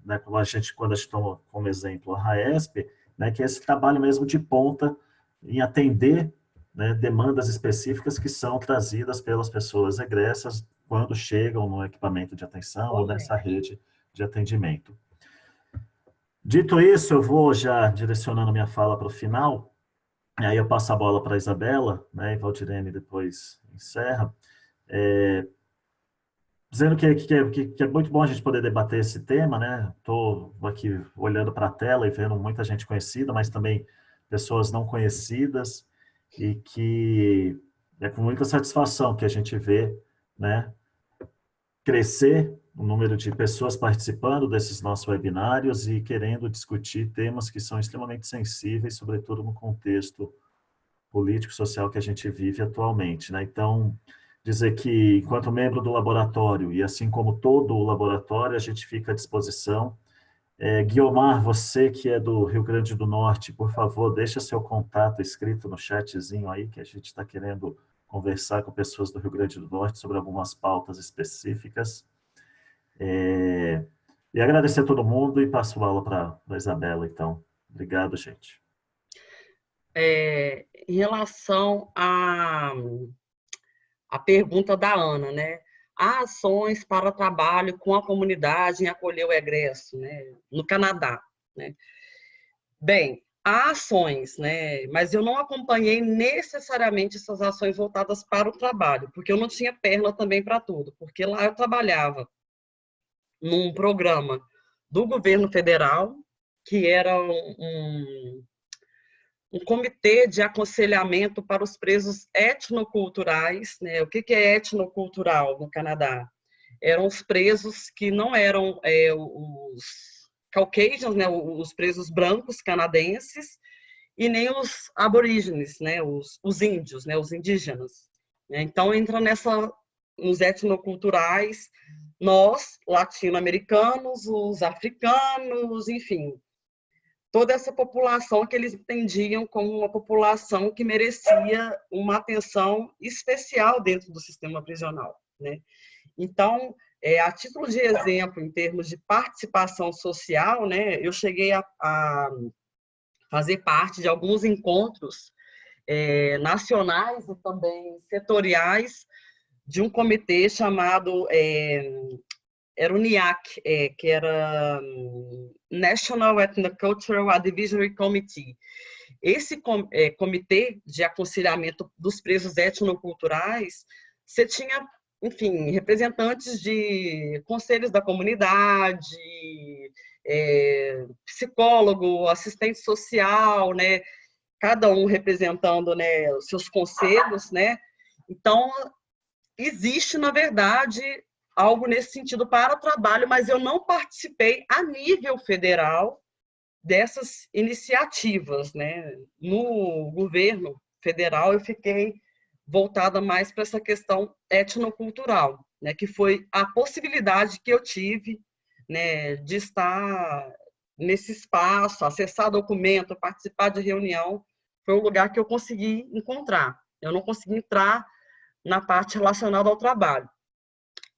né, quando a gente toma como exemplo a RAESP, né, que é esse trabalho mesmo de ponta em atender, né, demandas específicas que são trazidas pelas pessoas egressas quando chegam no equipamento de atenção ou nessa rede de atendimento. Dito isso, eu vou já direcionando minha fala para o final, e aí eu passo a bola para a Isabela, né, e Valdirene depois encerra, dizendo que é muito bom a gente poder debater esse tema, né? Estou aqui olhando para a tela e vendo muita gente conhecida, mas também pessoas não conhecidas, e que é com muita satisfação que a gente vê, né, crescer o número de pessoas participando desses nossos webinários e querendo discutir temas que são extremamente sensíveis, sobretudo no contexto político-social que a gente vive atualmente, né? Então, dizer que, enquanto membro do laboratório, e assim como todo o laboratório, a gente fica à disposição. Guiomar, você que é do Rio Grande do Norte, por favor, deixa seu contato escrito no chatzinho aí, que a gente está querendo conversar com pessoas do Rio Grande do Norte sobre algumas pautas específicas. E agradecer a todo mundo e passo a aula para a Isabela, então. Obrigado, gente. Em relação à pergunta da Ana, né? Há ações para trabalho com a comunidade em acolher o egresso, né? No Canadá, né? Bem, há ações, né? Mas eu não acompanhei necessariamente essas ações voltadas para o trabalho, porque eu não tinha perna também para tudo, porque lá eu trabalhava num programa do governo federal, que era um comitê de aconselhamento para os presos etnoculturais, né? O que é etnocultural no Canadá? Eram os presos que não eram os Caucasians, né? Os presos brancos canadenses, e nem os aborígenes, né? Os índios, né? Os indígenas. Então, entra nos etnoculturais, nós, latino-americanos, os africanos, enfim, toda essa população que eles entendiam como uma população que merecia uma atenção especial dentro do sistema prisional, né? Então, a título de exemplo, em termos de participação social, né, eu cheguei a fazer parte de alguns encontros nacionais e também setoriais de um comitê chamado era o NIAC, que era National Ethnocultural Advisory Committee. Esse comitê de aconselhamento dos presos etnoculturais, você tinha, enfim, representantes de conselhos da comunidade, psicólogo, assistente social, né? Cada um representando, né, os seus conselhos, né? Então, existe, na verdade, algo nesse sentido para o trabalho, mas eu não participei a nível federal dessas iniciativas, né? No governo federal, eu fiquei voltada mais para essa questão etnocultural, né? Que foi a possibilidade que eu tive, né, de estar nesse espaço, acessar documento, participar de reunião, foi o lugar que eu consegui encontrar. Eu não consegui entrar na parte relacionada ao trabalho.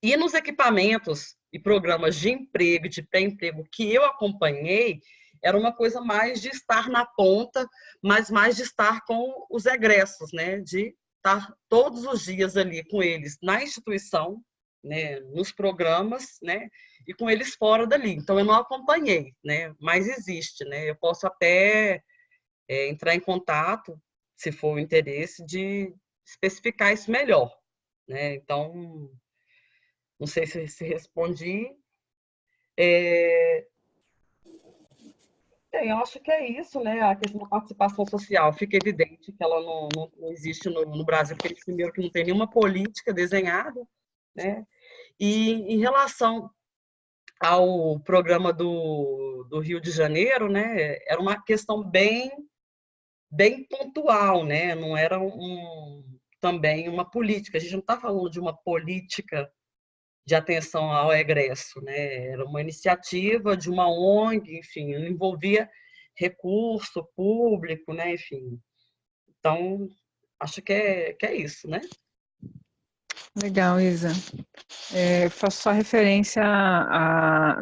E nos equipamentos e programas de emprego, de pré-emprego que eu acompanhei, era uma coisa mais de estar na ponta, mas mais de estar com os egressos, né? De estar todos os dias ali com eles na instituição, né? Nos programas, né? E com eles fora dali. Então, eu não acompanhei, né? Mas existe, né? Eu posso até entrar em contato, se for o interesse, de especificar isso melhor, né? Então, não sei se respondi. Eu acho que é isso, né? A questão da participação social. Fica evidente que ela não existe no Brasil, porque, primeiro, que não tem nenhuma política desenhada, né? E em relação ao programa do Rio de Janeiro, né? Era uma questão bem pontual, né? Não era também uma política. A gente não está falando de uma política de atenção ao egresso, né? Era uma iniciativa de uma ONG, enfim, não envolvia recurso público, né? Enfim. Então, acho que é isso, né? Legal, Isa. Faço só referência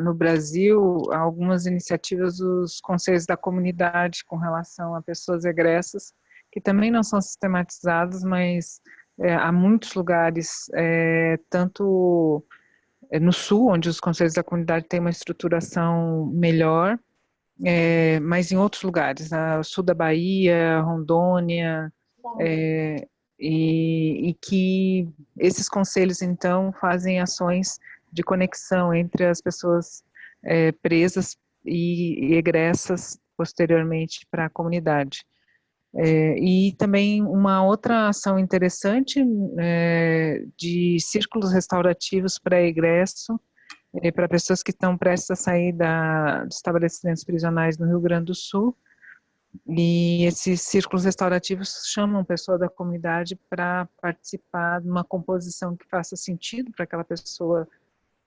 no Brasil a algumas iniciativas dos conselhos da comunidade com relação a pessoas egressas, que também não são sistematizadas, mas há muitos lugares, tanto no Sul, onde os conselhos da comunidade têm uma estruturação melhor, mas em outros lugares, no sul da Bahia, Rondônia, e que esses conselhos, então, fazem ações de conexão entre as pessoas presas e egressas posteriormente para a comunidade. E também uma outra ação interessante de círculos restaurativos para egresso, para pessoas que estão prestes a sair dos estabelecimentos prisionais no Rio Grande do Sul, e esses círculos restaurativos chamam pessoa da comunidade para participar de uma composição que faça sentido para aquela pessoa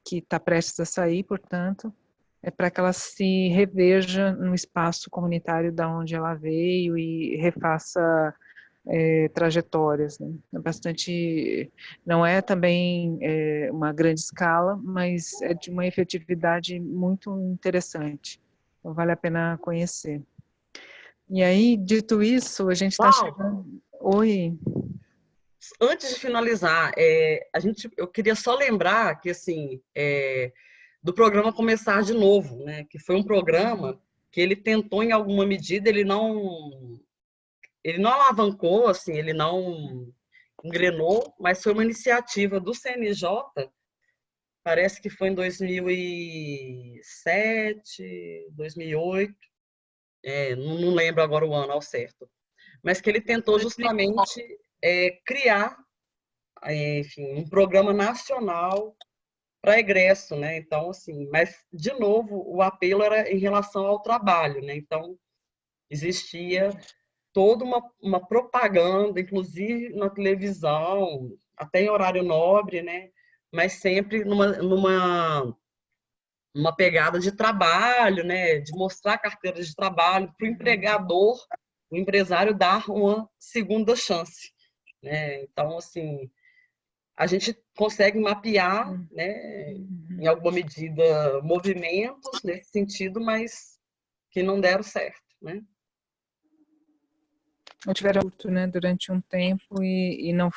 que está prestes a sair, portanto, para que ela se reveja no espaço comunitário da onde ela veio e refaça trajetórias, né? Não é também uma grande escala, mas é de uma efetividade muito interessante, então vale a pena conhecer. E aí, dito isso, a gente está chegando... Oi. Antes de finalizar, eu queria só lembrar que, assim, do programa Começar de Novo, né? Que foi um programa que ele tentou, em alguma medida, ele não alavancou, assim, ele não engrenou, mas foi uma iniciativa do CNJ, parece que foi em 2007, 2008, não lembro agora o ano ao certo, mas que ele tentou justamente criar, enfim, um programa nacional para egresso, né? Então, assim, mas, de novo, o apelo era em relação ao trabalho, né? Então, existia toda uma propaganda, inclusive na televisão, até em horário nobre, né? Mas sempre numa pegada de trabalho, né? De mostrar carteira de trabalho para o empregador, o empresário dar uma segunda chance, né? Então, assim, a gente consegue mapear, né? Em alguma medida, movimentos nesse sentido, mas que não deram certo, né? Não tiveram curto, né, durante um tempo e não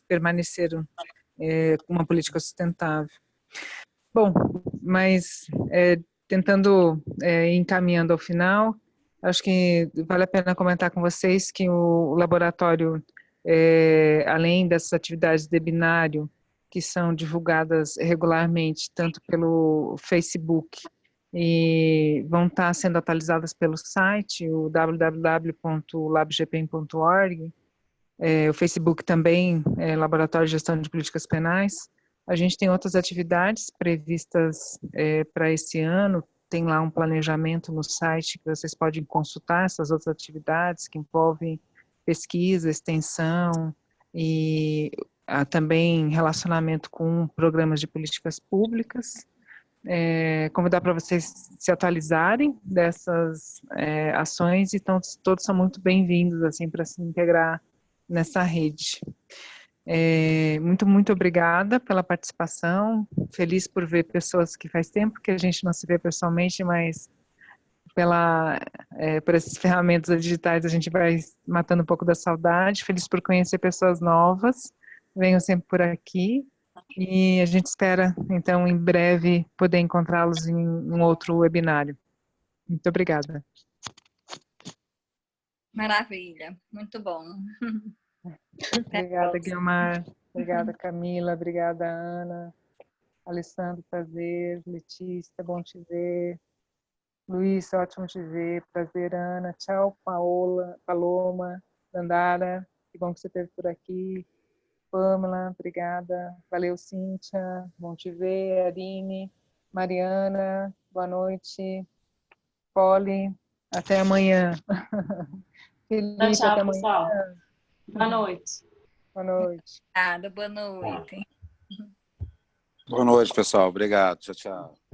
permaneceram com uma política sustentável. Bom, mas tentando encaminhando ao final, acho que vale a pena comentar com vocês que o laboratório, além dessas atividades de binário, que são divulgadas regularmente, tanto pelo Facebook, e vão estar sendo atualizadas pelo site, o www.labgpem.org, o Facebook também, Laboratório de Gestão de Políticas Penais. A gente tem outras atividades previstas para esse ano, tem lá um planejamento no site que vocês podem consultar essas outras atividades que envolvem pesquisa, extensão e também relacionamento com programas de políticas públicas. Convidar para vocês se atualizarem dessas ações, então todos são muito bem-vindos assim para se integrar nessa rede. Muito obrigada pela participação, feliz por ver pessoas que faz tempo que a gente não se vê pessoalmente, mas por essas ferramentas digitais a gente vai matando um pouco da saudade, feliz por conhecer pessoas novas, venham sempre por aqui, e a gente espera, então, em breve, poder encontrá-los em um outro webinário. Muito obrigada. Maravilha, muito bom. Obrigada, Guilmar. Obrigada, Camila. Obrigada, Ana. Alessandro, prazer. Letícia, bom te ver. Luiz, ótimo te ver. Prazer, Ana. Tchau, Paloma, Dandara. Que bom que você esteve por aqui. Pamela, obrigada. Valeu, Cíntia. Bom te ver. Arine, Mariana, boa noite. Poli, até amanhã. Felipe, Tchau, até amanhã. pessoal. Boa noite. Boa noite. Obrigada, boa noite. Boa noite, pessoal. Obrigado. Tchau, tchau.